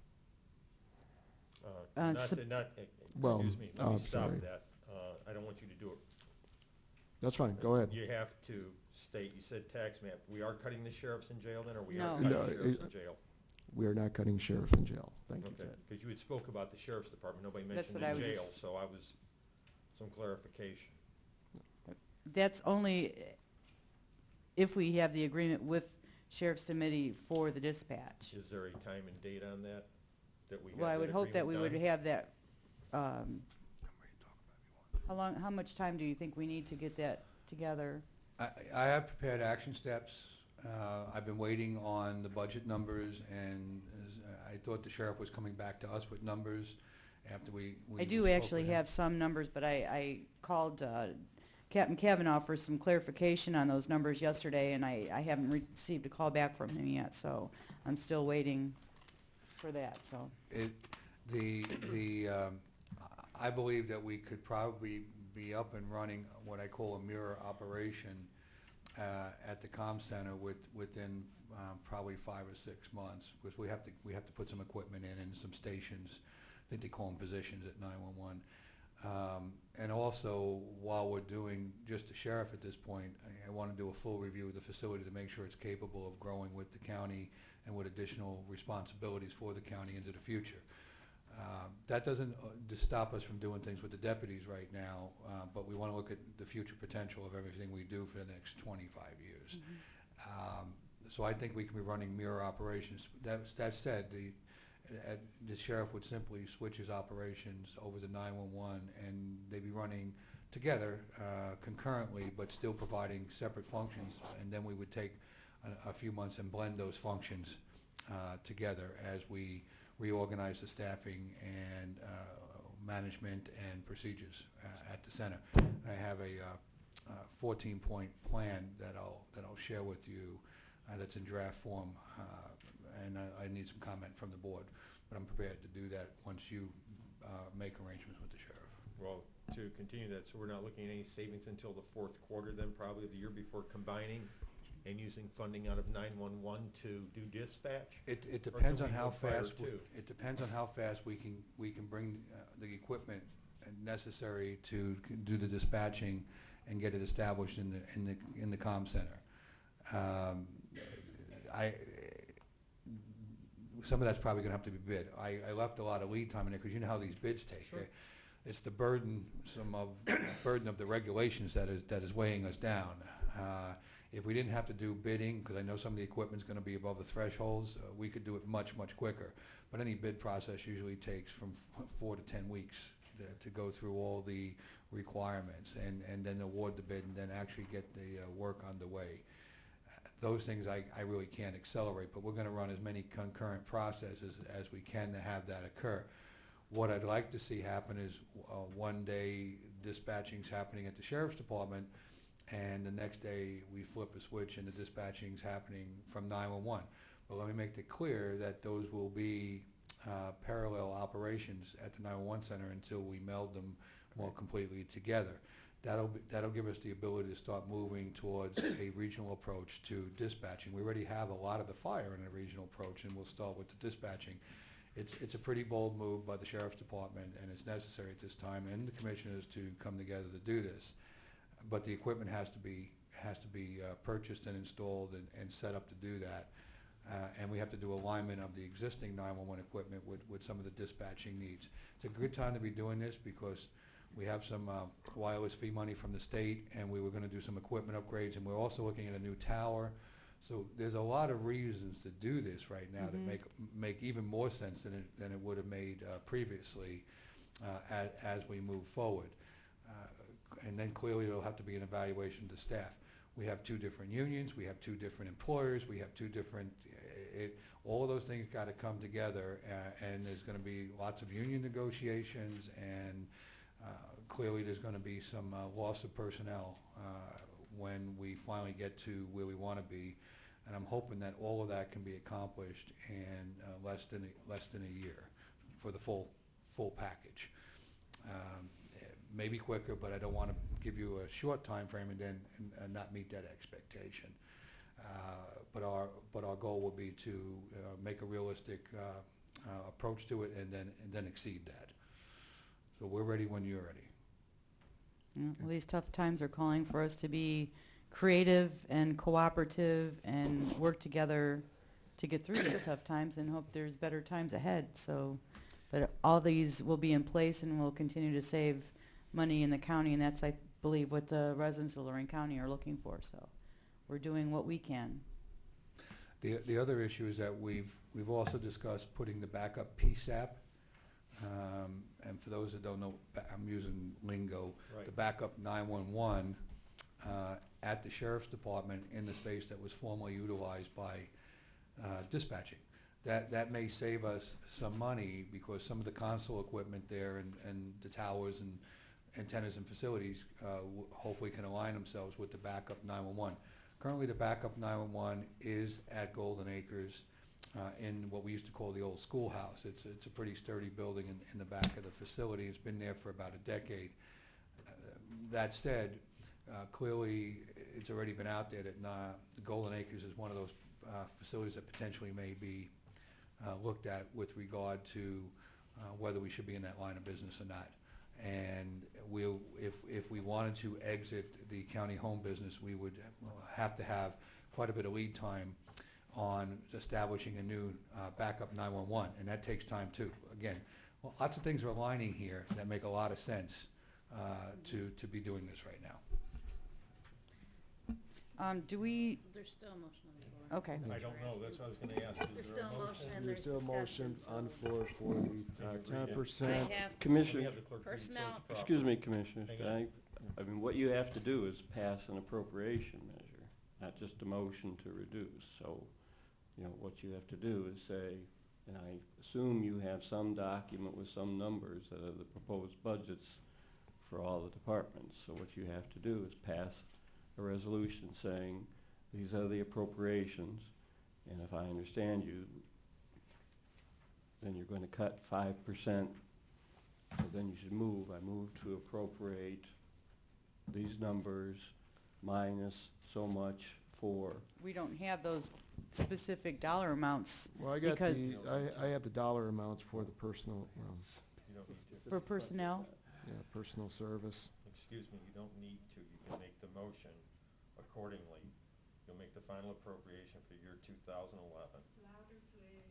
Well, Excuse me, let me stop sorry. that. I don't want you to do it. That's fine, go ahead. You have to state, you said tax map. We are cutting the sheriffs in jail then, or we No. are cutting No, sheriffs in jail? We are not cutting sheriff in jail. Thank you, Okay, Ted. because you had spoke about the sheriff's department. Nobody That's mentioned what I in was jail, just- so I was, some clarification. That's only if we have the agreement with Sheriff's Committee for the dispatch. Is there a time and date on that, we have Well, I that would hope that we agreement would done? have that, how much time do you think we need to get that together? I have prepared action steps. I've been waiting on the budget numbers, and I thought the sheriff was coming back to us with numbers after we I do spoke actually with him. have some numbers, but I called Captain Kavanaugh for some clarification on those numbers yesterday, and I haven't received a call back from him yet, so I'm still waiting for that, so. I believe that we could probably be up and running what I call a mirror operation at the comm center within probably 5 or 6 months, because we have to put some equipment in and some stations. I think they call them positions at 911. And also, while we're doing just the sheriff at this point, I want to do a full review of the facility to make sure it's capable of growing with the county and with additional responsibilities for the county into the future. That doesn't stop us from doing things with the deputies right now, but we want to look at the future potential of everything we do for the next 25 years. So I think we can be running mirror operations. That said, the sheriff would simply switch his operations over to 911, and they'd be running together concurrently, but still providing separate functions, and then we would take a few months and blend those functions together as we reorganize the staffing and management and procedures at the center. I have a 14-point plan that I'll share with you that's in draft form, and I need some comment from the board, but I'm prepared to do that once you make arrangements with the sheriff. Well, to continue that, so we're not looking at any savings until the fourth quarter, then probably the year before, combining and using funding out of 911 to do dispatch? It depends on how prior fast to? it depends on how fast we can bring the equipment necessary to do the dispatching and get it established in the comm center. Some of that's probably going to have to be bid. I left a lot of lead time in there because you know how these bids take. Sure. It's the burden of the regulations that is weighing us down. If we didn't have to do bidding, because I know some of the equipment's going to be above the thresholds, we could do it much quicker. But any bid process usually takes from 4 to 10 weeks to go through all the requirements and then award the bid and then actually get the work underway. Those things I really can't accelerate, but we're going to run as many concurrent processes as we can to have that occur. What I'd like to see happen is one day dispatching's happening at the Sheriff's Department, and the next day we flip a switch and the dispatching's happening from 911. But let me make it clear that those will be parallel operations at the 911 center until we meld them more completely together. That'll give us the ability to start moving towards a regional approach to dispatching. We already have a lot of the fire in a regional approach, and we'll start with the dispatching. It's a pretty bold move by the Sheriff's Department, and it's necessary at this time, and the commissioners to come together to do this. But the equipment has to be purchased and installed and set up to do that. And we have to do alignment of the existing 911 equipment with some of the dispatching needs. It's a good time to be doing this because we have some wireless fee money from the state, and we were going to do some equipment upgrades, and we're also looking at a new tower. So there's a lot of reasons to do this right now that make even more sense than it would have made previously as we move forward. And then clearly there'll have to be an evaluation of the staff. We have 2 different unions, we have 2 different employers, we have 2 different, all of those things got to come together, and there's going to be lots of union negotiations, and clearly there's going to be some loss of personnel when we finally get to where we want to be, and I'm hoping that all of that can be accomplished in less than a year for the full package. Maybe quicker, but I don't want to give you a short time frame and then not meet that expectation. But our goal will be to make a realistic approach to it and then exceed that. So we're ready when you're ready. Well, these tough times are calling for us to be creative and cooperative and work together to get through these tough times and hope there's better times ahead. So, but all these will be in place and will continue to save money in the county, and that's, I believe, what the residents of Lorain County are looking for. So we're doing what we can. The other issue is that we've also discussed putting the backup PSAP, and for those that don't know, I'm using lingo, Right. the backup 911 at the Sheriff's Department in the space that was formerly utilized by dispatching. That may save us some money because some of the console equipment there and the towers antennas and facilities hopefully can align themselves with the backup 911. Currently, the backup 911 is at Golden Acres in what we used to call the old schoolhouse. It's a pretty sturdy building in the back of the facility. It's been there for about a decade. That said, clearly it's already been out there that Golden Acres is one of those facilities that potentially may be looked at with regard to whether we should be in that line of business or not. And if we wanted to exit the county home business, we would have to have quite a bit of lead time on establishing a new backup 911, and that takes time too. Again, lots of things are aligning here that make a lot of sense to be doing this right now. Do we, There's still a motion on the floor. okay. I don't know, that's what I was going to ask. There's Is there still a a motion? motion and There's there's still a motion discussion, on the so- floor for the 10%. I have, Can we Commissioner, have the clerk read it so Personnel- it's proper? excuse me, Commissioners, Hang on. I mean, what you have to do is pass an appropriation measure, not just a motion to reduce. So, you know, what you have to do is say, and I assume you have some document with some numbers that are the proposed budgets for all the departments. So what you have to do is pass a resolution saying, these are the appropriations, and if I understand you, then you're going to cut 5%. So then you should move. I move to appropriate these numbers minus so much for. We don't have those specific dollar amounts Well, I got because I have the dollar amounts for the personal, You don't need to. for personnel. yeah, personal service. Excuse me, you don't need to. You can make the motion accordingly. You'll make the final appropriation for year 2011.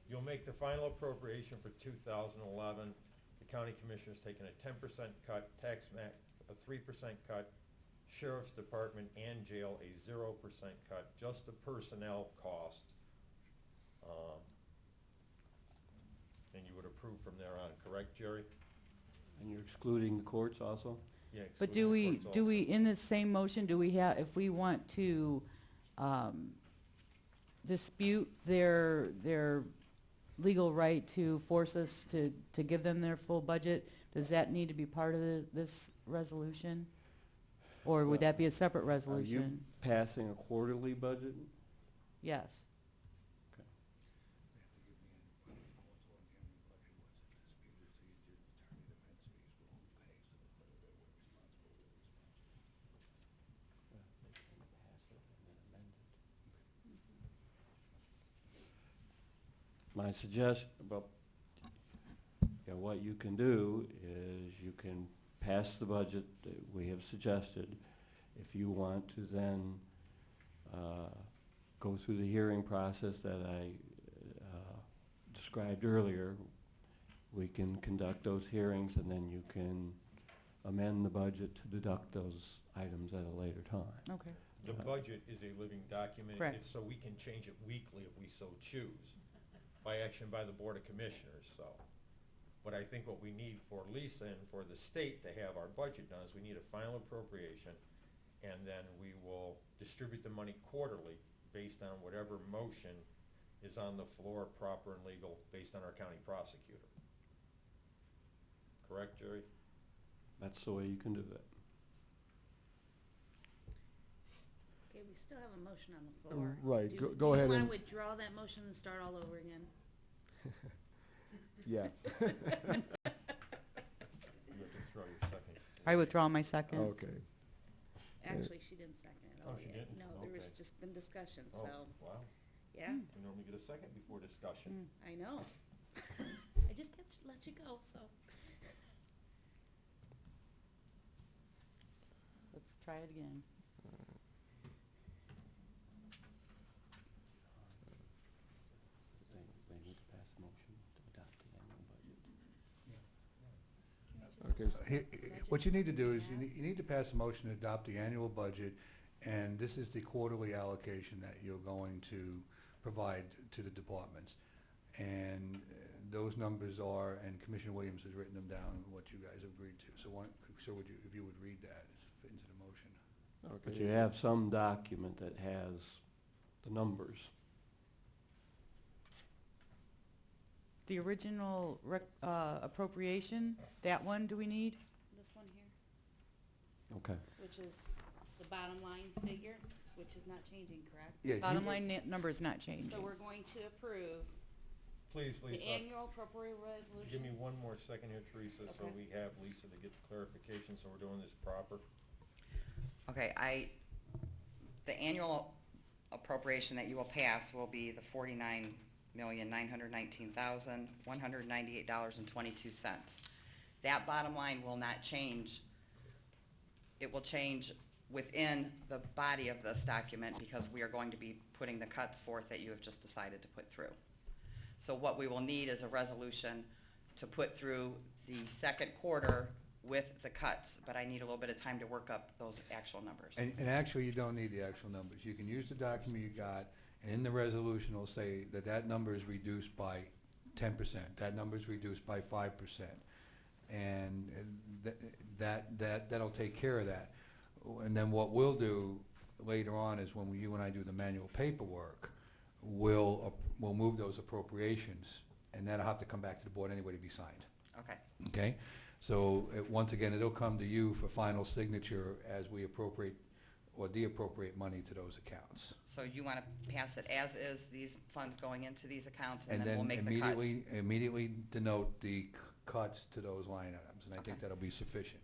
You'll make the final appropriation for 2011. The county commissioner's taking a 10% cut, tax map a 3% cut, sheriff's department and jail a 0% cut, just the personnel cost. And you would approve from there on, correct, Jerry? And you're excluding the courts also? Yeah. But excluding the courts also. in the same motion, do we have, if we want to dispute their legal right to force us to give them their full budget, does that need to be part of this resolution? Or would that be a separate Are you resolution? passing a quarterly budget? Yes. My suggestion, well, yeah, what you can do is you can pass the budget that we have suggested. If you want to then go through the hearing process that I described earlier, we can conduct those hearings and then you can amend the budget to deduct those items at a later time. Okay. The budget is a living document. Correct. It's so we can change it weekly if we so choose, by action by the Board of Commissioners, so. But I think what we need for Lisa and for the state to have our budget done is we need a final appropriation, and then we will distribute the money quarterly based on whatever motion is on the floor, proper and legal, based on our county prosecutor. Correct, Jerry? That's the way you can do it. Okay, we still have a motion on the floor. Right, Do go ahead you and, want to withdraw that motion and start all over again? yeah. You have to throw your second. I withdraw my second. Okay. Actually, she didn't second it all Oh, she yet. didn't? No, there was Okay. just been discussion, Oh, so, wow. yeah, We normally get a second before discussion. I know. I just can't let you go, so. Let's try it again. They need to pass a motion to adopt the annual budget. Okay. What you need to do is you need to pass a motion to adopt the annual budget, and this is the quarterly allocation that you're going to provide to the departments. And those numbers are, and Commissioner Williams has written them down, what you guys have agreed to. So would you, if you would read that into the motion. But Okay. you have some document that has the numbers. The original appropriation, that one do we need? This one here? Okay. which is the bottom line figure, which is not changing, correct? Yeah, Bottom line number is not changing. So we're going to approve Please, the Lisa, annual appropriate resolution. give me one more second here, Teresa, so Okay. we have Lisa to get the clarification, so we're doing this proper. Okay, the annual appropriation that you will pass will be the $49,919,198.22. That bottom line will not change. It will change within the body of this document because we are going to be putting the cuts forth that you have just decided to put through. So what we will need is a resolution to put through the second quarter with the cuts, but I need a little bit of time to work up those actual numbers. And actually, you don't need the actual numbers. You can use the document you got, and in the resolution, it'll say that that number is reduced by 10%. That number is reduced by 5%. And that'll take care of that. And then what we'll do later on is when you and I do the manual paperwork, we'll move those appropriations, and that'll have to come back to the board anyway to be signed. Okay. Okay? So once again, it'll come to you for final signature as we appropriate or de-appropriate money to those accounts. So you want to pass it as is, these funds going into these accounts, and then we'll make the cuts? Immediately denote the cuts to those line items, and I think Okay. that'll be sufficient.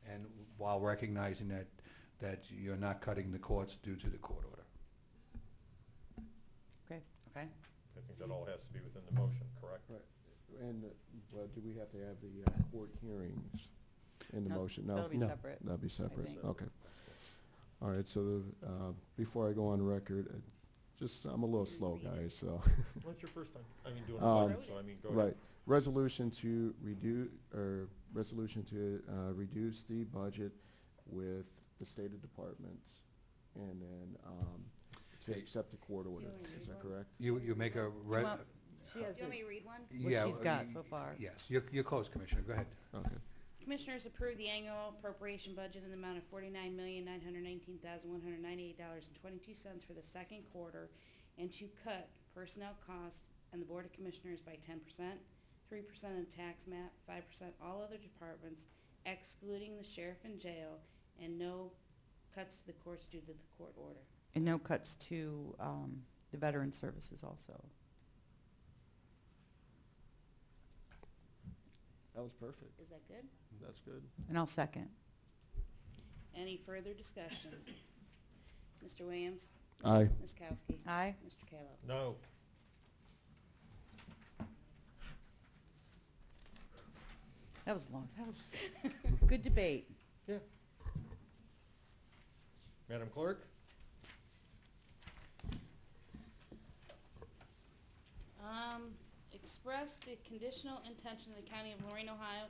And while recognizing that you're not cutting the courts due to the court order. Okay. Okay? I think that all has to be within the motion, correct? Right. And, well, do we have to have the court hearings in the No, motion? No? that'll be No. separate. That'd be separate, think. okay. All right, so before I go on record, I'm a little slow, guys, so. Well, it's your first time, doing a Um, budget, so go ahead. Right, resolution to reduce the budget with the stated departments, and then to accept the court order, Do you wanna is read that one? correct? You make a, She has Do you want me to read one? what she's got so far. Yes, you're close, Commissioner, go ahead. Okay, Commissioners approve the annual appropriation budget in the amount of $49,919,198.22 for the second quarter, and to cut personnel costs and the Board of Commissioners by 10%, 3% in tax map, 5% all other departments, excluding the sheriff and jail, and no cuts to the courts due to the court order. And no cuts to the veteran services also. that was perfect, Is that good? that's good. And I'll second. Any further discussion? Mr. Williams? Aye. Ms. Kowski? Aye. Mr. Kalo? No. That was long. That was good debate. Madam Clerk? Express the conditional intention of the County of Lorain, Ohio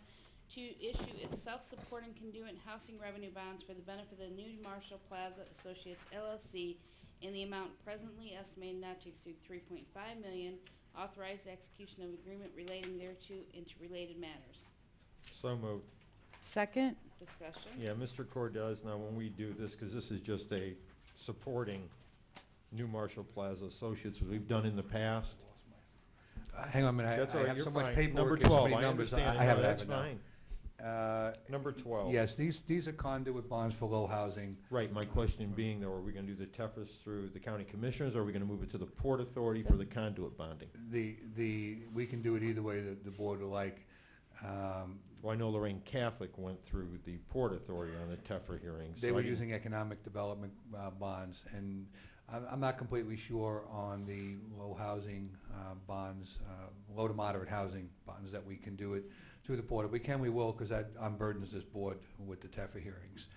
to issue its self-supporting conduit housing revenue bonds for the benefit of the new Marshall Plaza Associates LLC in the amount presently estimated not to exceed $3.5 million, authorize the execution of agreement relating thereto and to related matters. So moved. Second? Discussion? Yeah, Mr. Cordez, now when we do this, because this is just a supporting New Marshall Plaza Associates, as we've done in the past. Hang on a minute, That's all I right, have you're so much fine. paperwork Number and so 12, many I numbers, understand. I have No, it that's now. fine. Number 12. Yes, these are conduit bonds for low housing. Right, my question being, though, are we going to do the TEFRAs through the county commissioners, or are we going to move it to the Port Authority for the conduit bonding? We can do it either way that the board would like. Well, I know Lorain Catholic went through the Port Authority on the TEFRA hearings. They so were I didn't- using economic development bonds, and I'm not completely sure on the low housing bonds, low to moderate housing bonds, that we can do it through the port. If we can, we will, because that unburdens this board with the TEFRA hearings.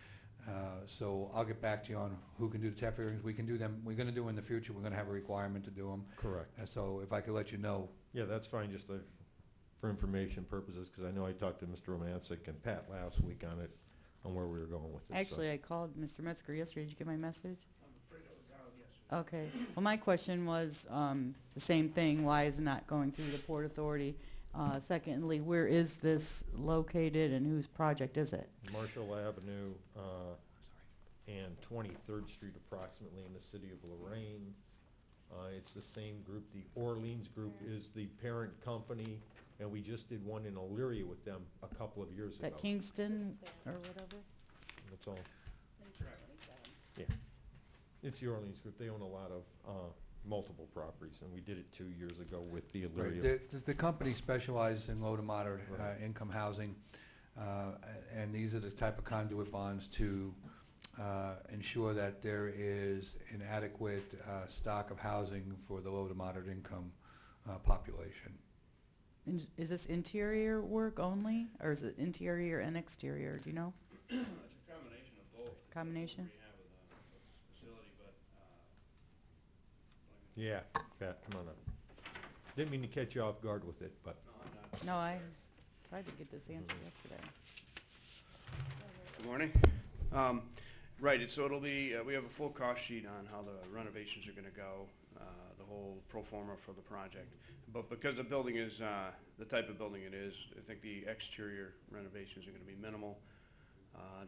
So I'll get back to you on who can do the TEFRA hearings. We can do them. We're going to do them in the future. We're going to have a requirement to do them. Correct. So if I could let you know. Yeah, that's fine, just for information purposes, because I know I talked to Mr. Romancic and Pat last week on it, on where we were going with it. so. Actually, I called Mr. Metzger yesterday. Did you get my message? Okay. Well, my question was the same thing. Why is it not going through the Port Authority? Secondly, where is this located and whose project is it? Marshall Avenue and 23rd Street approximately in the city of Lorain. It's the same group. The Orleans Group is the parent company, and we just did one in Elyria with them a couple of years ago. That Kingston or whatever? That's all. 1927. Yeah. It's the Orleans Group. They own a lot of multiple properties, and we did it 2 years ago with the Right. Illyria. The company specializes in low to moderate Right. income housing, and these are the type of conduit bonds to ensure that there is an adequate stock of housing for the low to moderate income population. Is this interior work only, or is it interior and exterior? Do you know? It's a combination of both. Combination? We have the facility, but, Yeah, Pat, come on up. Didn't mean to catch you off guard with it, but no, I'm not. No, I tried to get this answer yesterday. Good morning. Right, so it'll be, we have a full cost sheet on how the renovations are gonna go, the whole pro forma for the project. But because the building is, the type of building it is, I think the exterior renovations are gonna be minimal.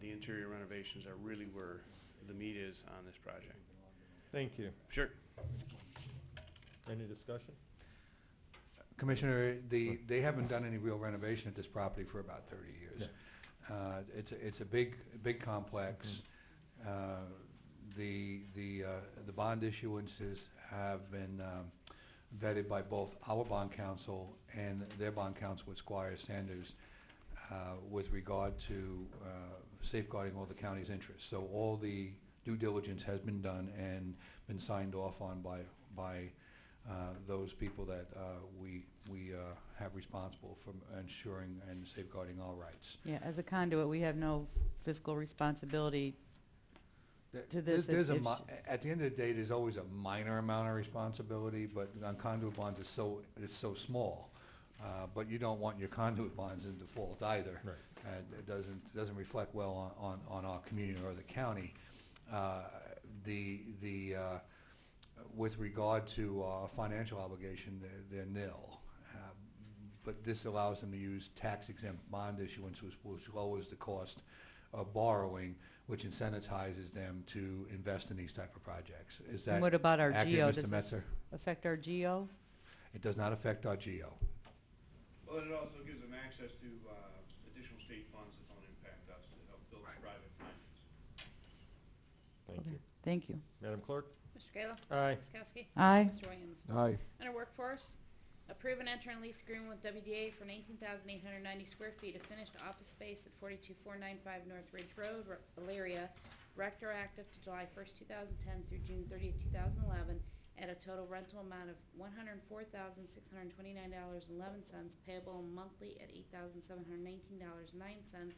The interior renovations are really where the meat is on this project. thank you. Sure. Any discussion? Commissioner, they haven't done any real renovation at this property for about 30 years. It's a big complex. The bond issuances have been vetted by both our bond counsel and their bond counsel with Squire Sanders with regard to safeguarding all the county's interests. So all the due diligence has been done and been signed off on by those people that we have responsible for ensuring and safeguarding our rights. Yeah, as a conduit, we have no fiscal responsibility to this. There's at the end of the day, there's always a minor amount of responsibility, but on conduit bonds, it's so small. But you don't want your conduit bonds in default either. Right. It doesn't reflect well on our community or the county. With regard to financial obligation, they're nil. But this allows them to use tax-exempt bond issuance, which lowers the cost of borrowing, which incentivizes them to invest in these type of projects. Is that And what about our accurate, GO? Mr. Does this Metzger? affect our GO? It does not affect our GO. Well, it also gives them access to additional state funds that don't impact us to help build Right. private finance. Thank Okay. you. Thank you. Madam Clerk? Mr. Kayla? Aye. Ms. Kowski? Aye. Mr. Williams? Aye. Under Workforce, approve and enter a lease agreement with WDA for 19,890 square feet of finished office space at 42495 North Ridge Road, Elyria, retroactive to July 1st, 2010 through June 30th, 2011, at a total rental amount of $104,629.11, payable monthly at $8,719.09,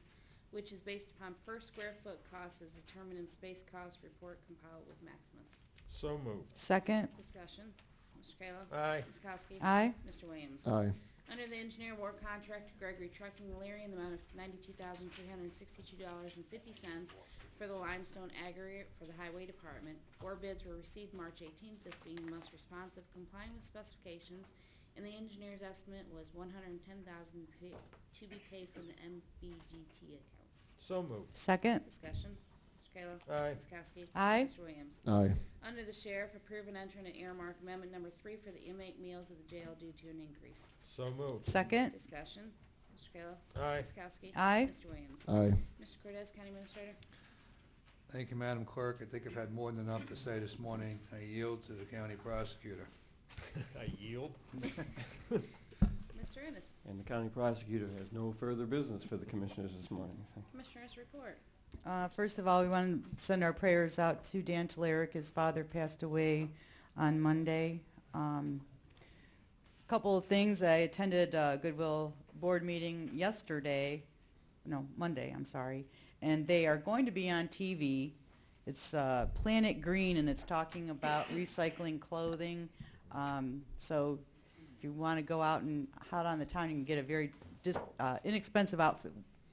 which is based upon per square foot cost as determined in space cost report compiled with Maximus. So moved. Second. Discussion. Mr. Kayla? Aye. Ms. Kowski? Aye. Mr. Williams? Aye. Under the engineer award contract to Gregory Trucking Elyria in the amount of $92,362.50 for the limestone aggregate for the highway department. 4 bids were received March 18th, this being the most responsive, complying with specifications, and the engineer's estimate was $110,000 to be paid from the MVGT account. So moved. Second. Discussion. Mr. Kayla? Aye. Ms. Kowski? Aye. Mr. Williams? Aye. Under the sheriff, approve and enter an earmark amendment number 3 for the inmate meals of the jail due to an increase. So moved. Second. Discussion. Mr. Kayla? Aye. Ms. Kowski? Aye. Mr. Williams? Aye. Mr. Cortez, County Administrator? Thank you, Madam Clerk. I think I've had more than enough to say this morning. I yield to the county prosecutor. I yield. Mr. Innes? And the county prosecutor has no further business for the commissioners this morning. Commissioners report. First of all, we want to send our prayers out to Dan Talarek. His father passed away on Monday. Couple of things. I attended a Goodwill board meeting Monday, I'm sorry. And they are going to be on TV. It's Planet Green, and it's talking about recycling clothing. So if you want to go out on the town, you can get a very inexpensive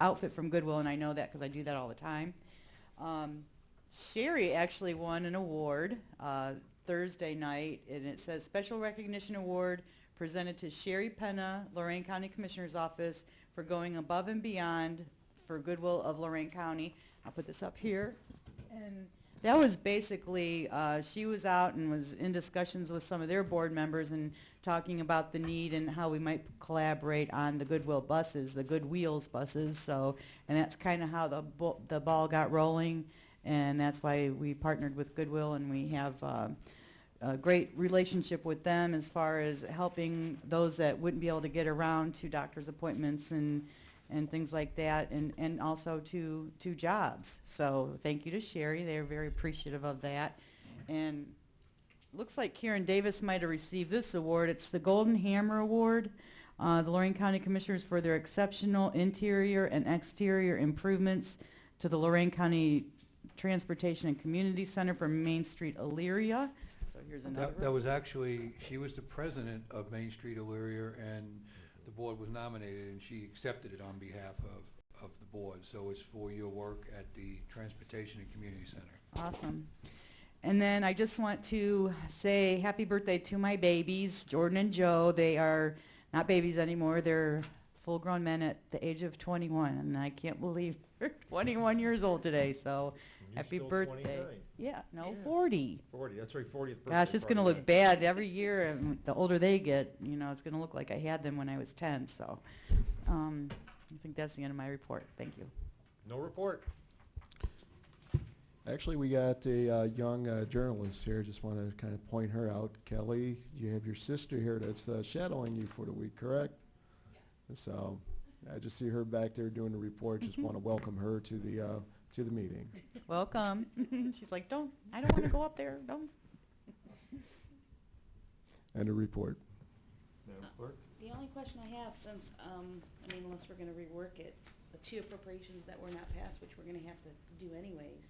outfit from Goodwill, and I know that because I do that all the time. Shari actually won an award Thursday night, and it says Special Recognition Award presented to Shari Pena, Lorain County Commissioner's Office, for going above and beyond for Goodwill of Lorain County. I'll put this up here. And That was basically, she was out and was in discussions with some of their board members and talking about the need and how we might collaborate on the Goodwill buses, the Good Wheels buses. So, and that's kind of how the ball got rolling, and that's why we partnered with Goodwill, and we have a great relationship with them as far as helping those that wouldn't be able to get around to doctor's appointments and things like that, and also to jobs. So thank you to Sherry. They're very appreciative of that. And looks like Karen Davis might have received this award. It's the Golden Hammer Award. The Lorain County Commissioners for their exceptional interior and exterior improvements to the Lorain County Transportation and Community Center for Main Street, Elyria. So here's another. That was actually, she was the president of Main Street Elyria, and the board was nominated, and she accepted it on behalf of the board. So it's for your work at the Transportation and Community Center. Awesome. And then I just want to say happy birthday to my babies, Jordan and Joe. They are not babies anymore. They're full-grown men at the age of 21, and I can't believe they're 21 years old today. So And happy still birthday. 29. Yeah, no, Yeah. 40. 40, that's right, 40th birthday. Gosh, it's going to party. look bad every year, and the older they get, you know, it's going to look like I had them when I was 10. So I think that's the end of my report. Thank you. No report. Actually, we got a young journalist here. Just want to kind of point her out. Kelly, you have your sister here that's shadowing you for the week, correct? Yeah. So I just see her back there doing the report. Just want to welcome her to the meeting. Welcome. She's like, I don't want to go up there. Don't. And a report. Madam Clerk? The only question I have, since, unless we're gonna rework it, the 2 appropriations that were not passed, which we're gonna have to do anyways.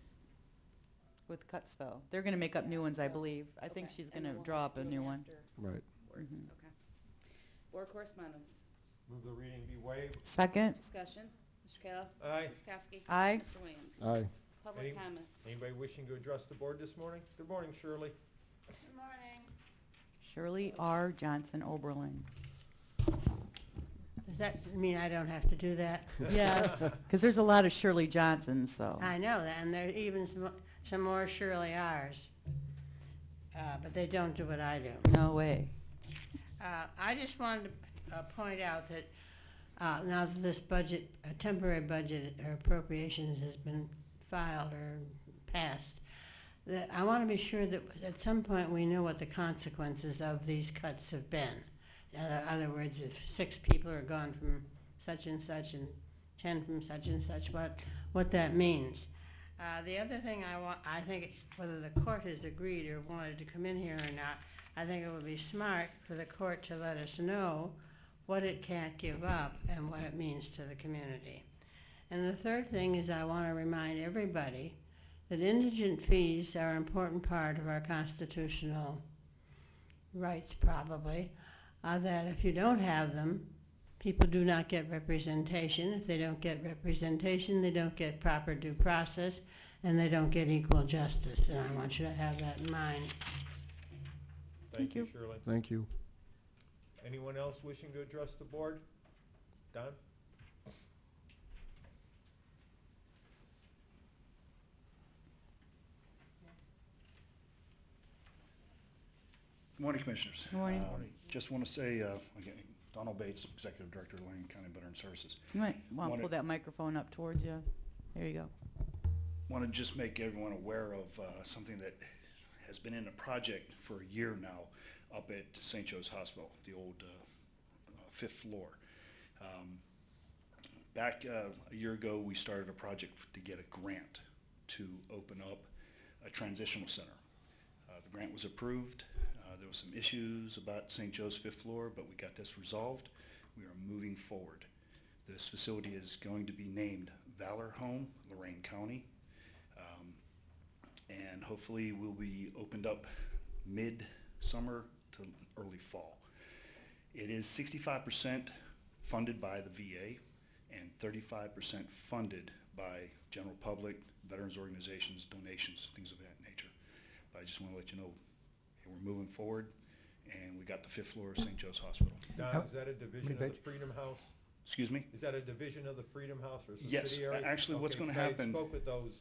With cuts, though. They're going to make up new ones, I believe. I think Okay, she's and going to then we'll draw have up to a do new them one. afterwards. Right. Mhm. Okay. Board correspondence. Move the reading be waived. Second. Discussion. Mr. Kayla. Aye. Ms. Kowski. Aye. Mr. Williams. Aye. Public Any- comment. Anybody wishing to address the board this morning? Good morning, Shirley. Good morning. Shirley R. Johnson Oberlin. Does that mean I don't have to do that? Yes, because there's a lot of Shirley Johnsons, so. I know that, and there are even some more Shirley R's. But they don't do what I do. No way. I just wanted to point out that now that this budget, a temporary budget or appropriations has been filed or passed, that I want to be sure that at some point we know what the consequences of these cuts have been. In other words, if 6 people are gone from such and 10 from such and such, what that means. The other thing I think whether the court has agreed or wanted to come in here or not, I think it would be smart for the court to let us know what it can't give up and what it means to the community. And the third thing is I want to remind everybody that indigent fees are an important part of our constitutional rights probably, that if you don't have them, people do not get representation. If they don't get representation, they don't get proper due process, and they don't get equal justice. And I want you to have that in mind. Thank you, Shirley. Thank you. Anyone else wishing to address the board? Don? Good morning, Commissioners. Good morning. Just want to say, again, Donald Bates, Executive Director, Lorain County Veterans Services. You might want to Wanted- pull that microphone up towards you. There you go. Want to just make everyone aware of something that has been in a project for a year now up at St. Joe's Hospital, the old 5th floor. Back a year ago, we started a project to get a grant to open up a transitional center. The grant was approved. There were some issues about St. Joe's 5th floor, but we got this resolved. We are moving forward. This facility is going to be named Valor Home, Lorain County, and hopefully will be opened up mid-summer to early fall. It is 65% funded by the VA and 35% funded by general public, veterans organizations, donations, things of that nature. But I just want to let you know, hey, we're moving forward, and we got the 5th floor of St. Joe's Hospital. Don, is that a division of the Freedom House? Excuse me? Is that a division of the Freedom House or Yes, subsidiary? actually what's Okay, gonna I happen- spoke with those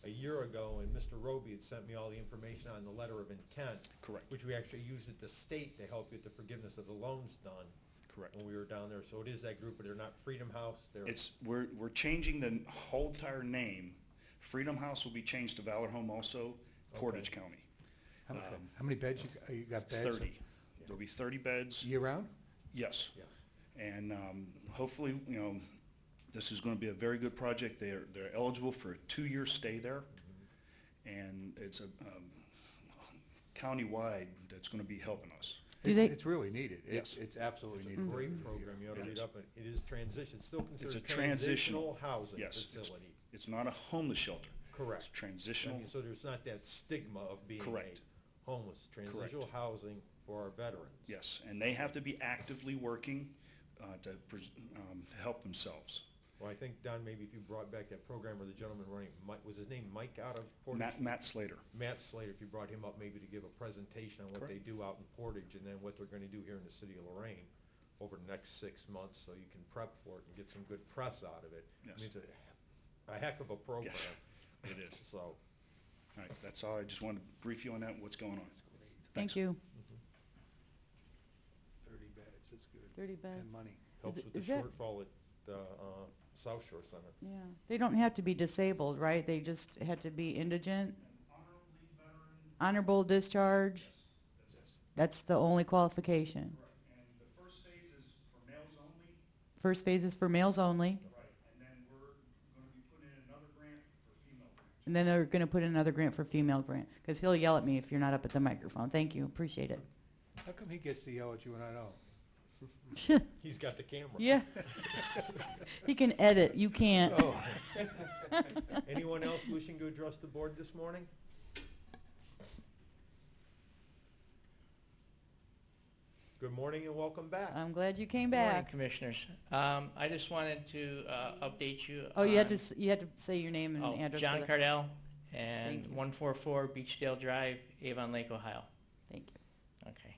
a year ago, and Mr. Roby had sent me all the information on the letter of intent. Correct. Which we actually used at the state to help get the forgiveness of the loans done. Correct. When we were down there. So it is that group, but they're not Freedom House. They're We're changing the whole entire name. Freedom House will be changed to Valor Home also, Portage County. How many beds you got? Beds? 30. There'll be 30 beds. Year round? Yes. Yes. And hopefully, this is going to be a very good project. They're eligible for a 2-year stay there, and it's a countywide that's going to be helping us. It's really needed. Yes. It's absolutely It's a needed. great program. You ought to It read is. up. It is transition. It's still considered It's a transitional housing yes, facility. It's not a homeless shelter. Correct. It's transitional. I mean, so there's not that stigma of being Correct. a homeless. Transitional housing for our veterans. Yes, and they have to be actively working to help themselves. Well, I think, Don, maybe if you brought back that program where the gentleman running, Mike, was his name Mike out of Portage? Matt Slater. Matt Slater, if you brought him up maybe to give a presentation on what Correct. they do out in Portage and then what they're going to do here in the city of Lorain over the next 6 months, so you can prep for it and get some good press out of it. Yes. I mean, it's a heck of a program. Yes, it is. So, All right, that's all. I just wanted to brief you on that, what's going on. Thank you. 30 beds, that's good. 30 beds. And money. helps with the is that- shortfall at South Shore Center. Yeah. They don't have to be disabled, right? They just had to be indigent? Honorable discharge? That's the only qualification. And the first phase is for males only. First phase is for males only, Right, and then we're going to be putting in another grant for female grants. and then they're going to put in another grant for female grant, because he'll yell at me if you're not up at the microphone. Thank you, appreciate it. How come he gets to yell at you and I don't? He's got the camera. Yeah. He can edit, you can't. Oh. Anyone else wishing to address the board this morning? Good morning and welcome back. I'm glad you came Good morning, back. Commissioners. I just wanted to update you. Oh, you had on- to say your name and address. John for the- Cardell, Thank and you. 144 Beachdale Drive, Avon Lake, Ohio. Thank you. Okay.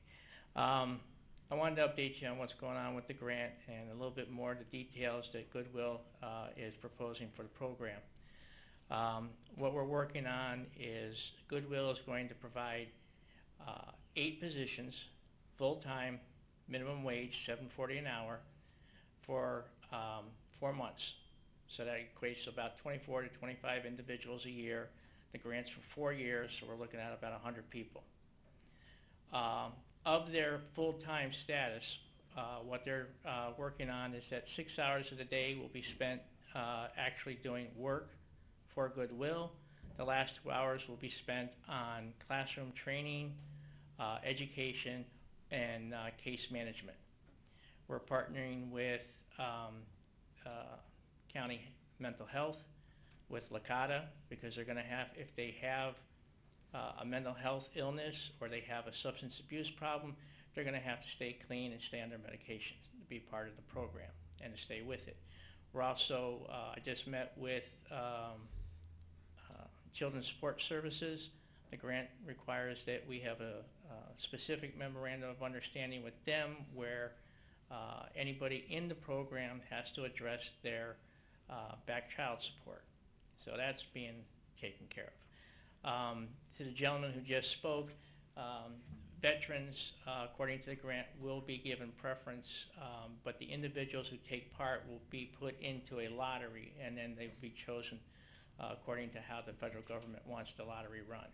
I wanted to update you on what's going on with the grant and a little bit more of the details that Goodwill is proposing for the program. What we're working on is Goodwill is going to provide 8 positions, full-time, minimum wage, $7.40 an hour, for 4 months. So that equates to about 24 to 25 individuals a year. The grant's for 4 years, so we're looking at about 100 people. Of their full-time status, what they're working on is that 6 hours of the day will be spent actually doing work for Goodwill. The last 2 hours will be spent on classroom training, education, and case management. We're partnering with County Mental Health, with LACADA, because they're going to have, if they have a mental health illness or they have a substance abuse problem, they're going to have to stay clean and stay on their medication to be part of the program and to stay with it. We're also, I just met with Children's Support Services. The grant requires that we have a specific memorandum of understanding with them where anybody in the program has to address their back child support. So that's being taken care of. To the gentleman who just spoke, veterans, according to the grant, will be given preference, but the individuals who take part will be put into a lottery, and then they will be chosen according to how the federal government wants the lottery run.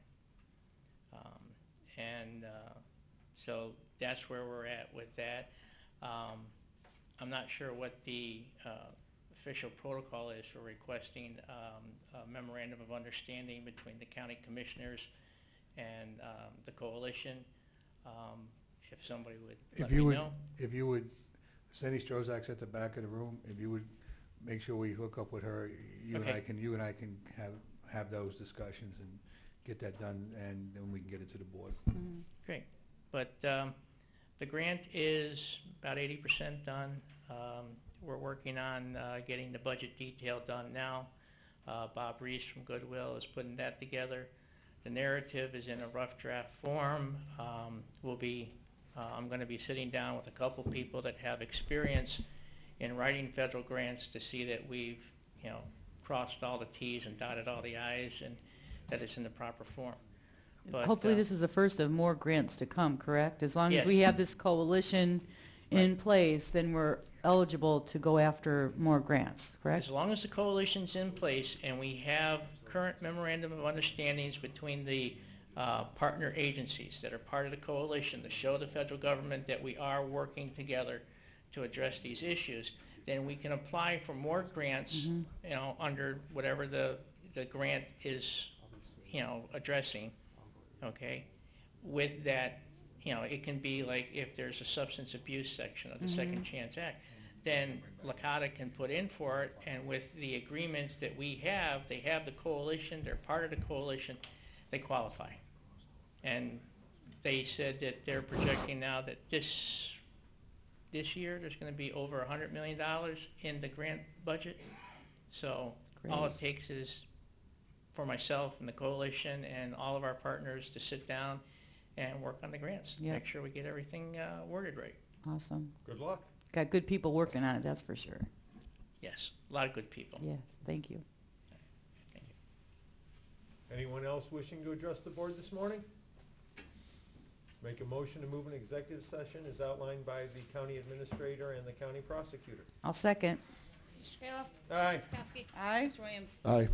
So that's where we're at with that. I'm not sure what the official protocol is for requesting a memorandum of understanding between the county commissioners and the coalition. If somebody would let me know. If you would, Cindy Strozak's at the back of the room, if you would make sure we hook up with her, you and I can have those discussions and get that done, and then we can get it to the board. Mm-hmm. Great. But the grant is about 80% done. We're working on getting the budget detail done now. Bob Reese from Goodwill is putting that together. The narrative is in a rough draft form. I'm going to be sitting down with a couple people that have experience in writing federal grants to see that we've, crossed all the Ts and dotted all the Is, and that it's in the proper form. But, Hopefully this is the first of more grants to come, correct? As long as Yes. we have this coalition in place, then we're eligible to go after more grants, correct? As long as the coalition's in place and we have current memorandum of understandings between the partner agencies that are part of the coalition to show the federal government that we are working together to address these issues, then we can apply for more grants, under whatever the grant is, addressing, okay? With that, it can be like if there's a substance abuse section of the Second Chance Act, then LACADA can put in for it, and with the agreements that we have, they have the coalition, they're part of the coalition, they qualify. And they said that they're projecting now that this year there's going to be over $100 million in the grant budget. So all it takes is for myself and the coalition and all of our partners to sit down and work on the grants. Yep. Make sure we get everything worded right. Awesome. Good luck. Got good people working on it, that's for sure. Yes, a lot of good people. Yes, thank you. Thank you. Anyone else wishing to address the board this morning? Make a motion to move an executive session as outlined by the county administrator and the county prosecutor. I'll second. Mr. Kayla? Aye. Ms. Kowski? Aye. Mr. Williams? Aye.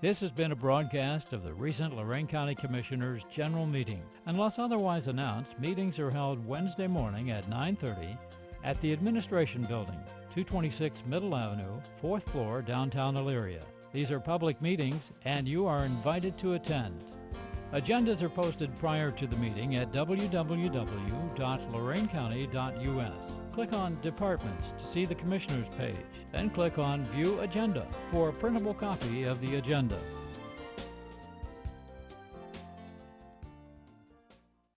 This has been a broadcast of the recent Lorain County Commissioners' General Meeting. Unless otherwise announced, meetings are held Wednesday morning at 9:30 at the Administration Building, 226 Middle Avenue, 4th floor, downtown Elyria. These are public meetings, and you are invited to attend. Agendas are posted prior to the meeting at www.loraincounty.us. Click on Departments to see the Commissioners page, then click on View Agenda for a printable copy of the agenda.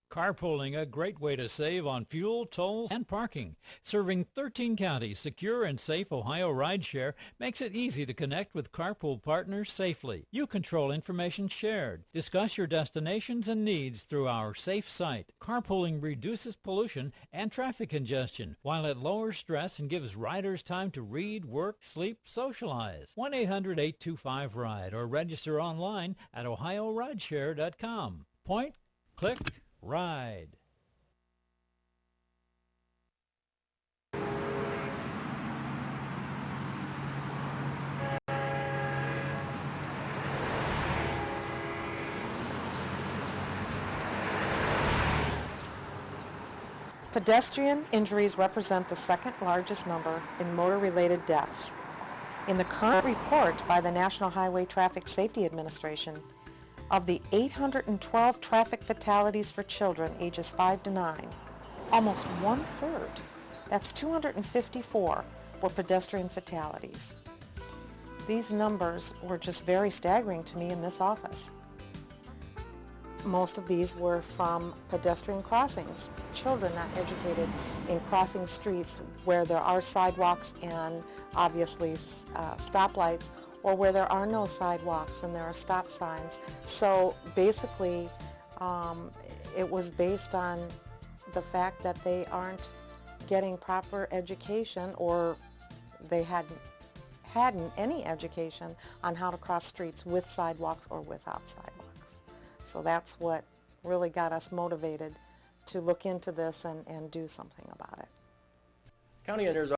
Carpooling, a great way to save on fuel, tolls, and parking. Serving 13 counties, secure and safe Ohio rideshare makes it easy to connect with carpool partners safely. You control information shared. Discuss your destinations and needs through our safe site. Carpooling reduces pollution and traffic congestion, while it lowers stress and gives riders time to read, work, sleep, socialize. 1-800-825-RIDE or register online at ohiorideshare.com. Point, click, ride. Pedestrian injuries represent the second largest number in motor-related deaths. In the current report by the National Highway Traffic Safety Administration, of the 812 traffic fatalities for children ages 5 to 9, almost one-third, that's 254, were pedestrian fatalities. These numbers were just very staggering to me in this office. Most of these were from pedestrian crossings, children not educated in crossing streets where there are sidewalks and obviously stoplights, or where there are no sidewalks and there are stop signs. So basically, it was based on the fact that they aren't getting proper education, or they hadn't any education on how to cross streets with sidewalks or without sidewalks. So that's what really got us motivated to look into this and do something about it. County enters